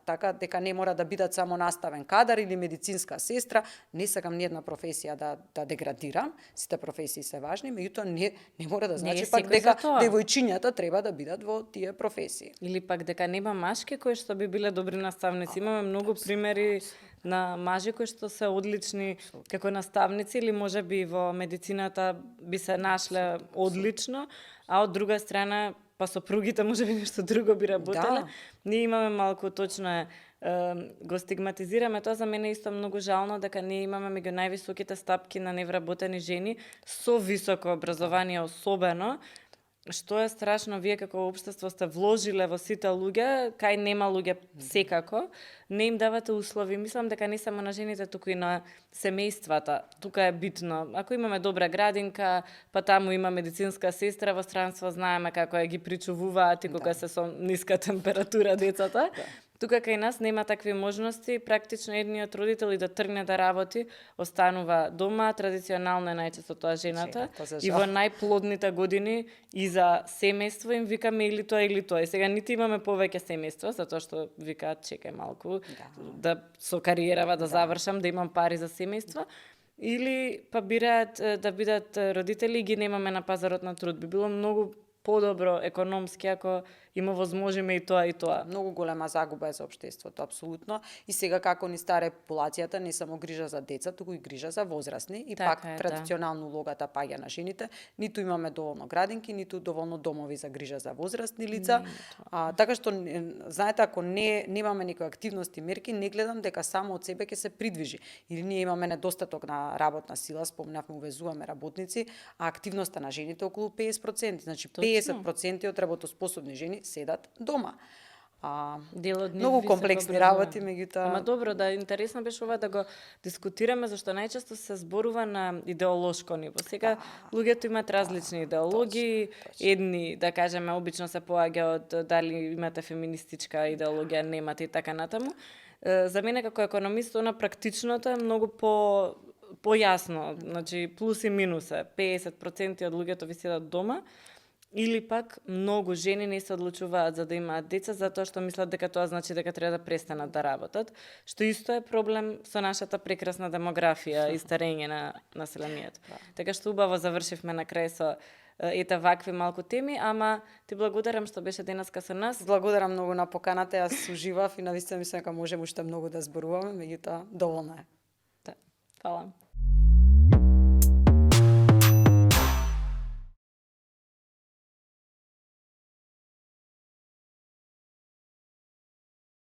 така дека не мора да бидат само наставен кадар или медицинска сестра. Не сакам ни една професија да деградирам, сите професии се важни, меѓутоа не мора да значи пак дека девојчињата треба да бидат во тие професии. Или пак дека нема машки кои што би биле добри наставници. Имаме многу примери на мажи кои што се одлични како наставници, или можеби во медицината би се нашле одлично, а од друга страна па сопругите можеби нешто друго би работеле. Ние имаме малку точно го стигматизираме тоа. За мене исто многу жално дека ние имаме меѓу највисоките стапки на невработени жени со високо образование особено, што е страшно. Вие како општество сте вложиле во сите луѓе, кај нема луѓе секако, не им давате услови. Мислам дека не само на жените, туку и на семејствата. Тука е битно. Ако имаме добра градинка, па таму има медицинска сестра, во странство знаеме како ја ги причувуваат и кога се со ниска температура децата. Тука кај нас нема такви можности, практично едниот родител и да тргне да работи, останува дома, традиционално е најчесто тоа жената, и во најплодните години и за семејство им викаме или тоа или тоа. И сега нити имаме повеќе семејства, затоа што викаат чекај малку, да со кариерава да завршам, да имам пари за семејство, или па бираат да бидат родители и ги немаме на пазарот на труд. Би било многу подобро економски ако има возможиме и тоа и тоа. Многу голема загуба е за општеството, апсолутно. И сега како ни старе популацијата не само грижа за деца, туку и грижа за возрастни и Така пак е, да. традиционално улогата паѓа на жените. Ниту имаме доволно градинки, ниту доволно домови за грижа за возрастни лица. Така што знаете, ако немаме некои активности, мерки, не гледам дека само од себе ќе се придвижи. Или ние имаме недостаток на работна сила, спомнавме, увезуваме работници, а активноста на жените е околу 50%. Значи 50% од работоспособни жени седат дома. Дел од нив Многу високо комплексни образование. работи, меѓутоа... Ама добро, да, интересно беше ова да го дискутираме, зашто најчесто се зборува на идеолошко ниво. Сега луѓето имаат различни идеологии, едни, да кажеме, обично се поаѓа од дали имате феминистичка идеологија, немате и така натаму. За мене како економист, она практичното е многу појасно, значи плюс и минус е. 50% од луѓето ви седат дома, или пак многу жени не се одлучуваат за да имаат деца затоа што мислат дека тоа значи дека треба да престанат да работат, што исто е проблем со нашата прекрасна демографија и старење на населението. Така што убаво завршивме на крај со ете вакви малку теми, ама ти благодарам што беше денеска со нас. Благодарам многу на поканата, јас уживав и навистина мислам дека можеме уште многу да зборуваме, меѓутоа доволно е. Да. Фала.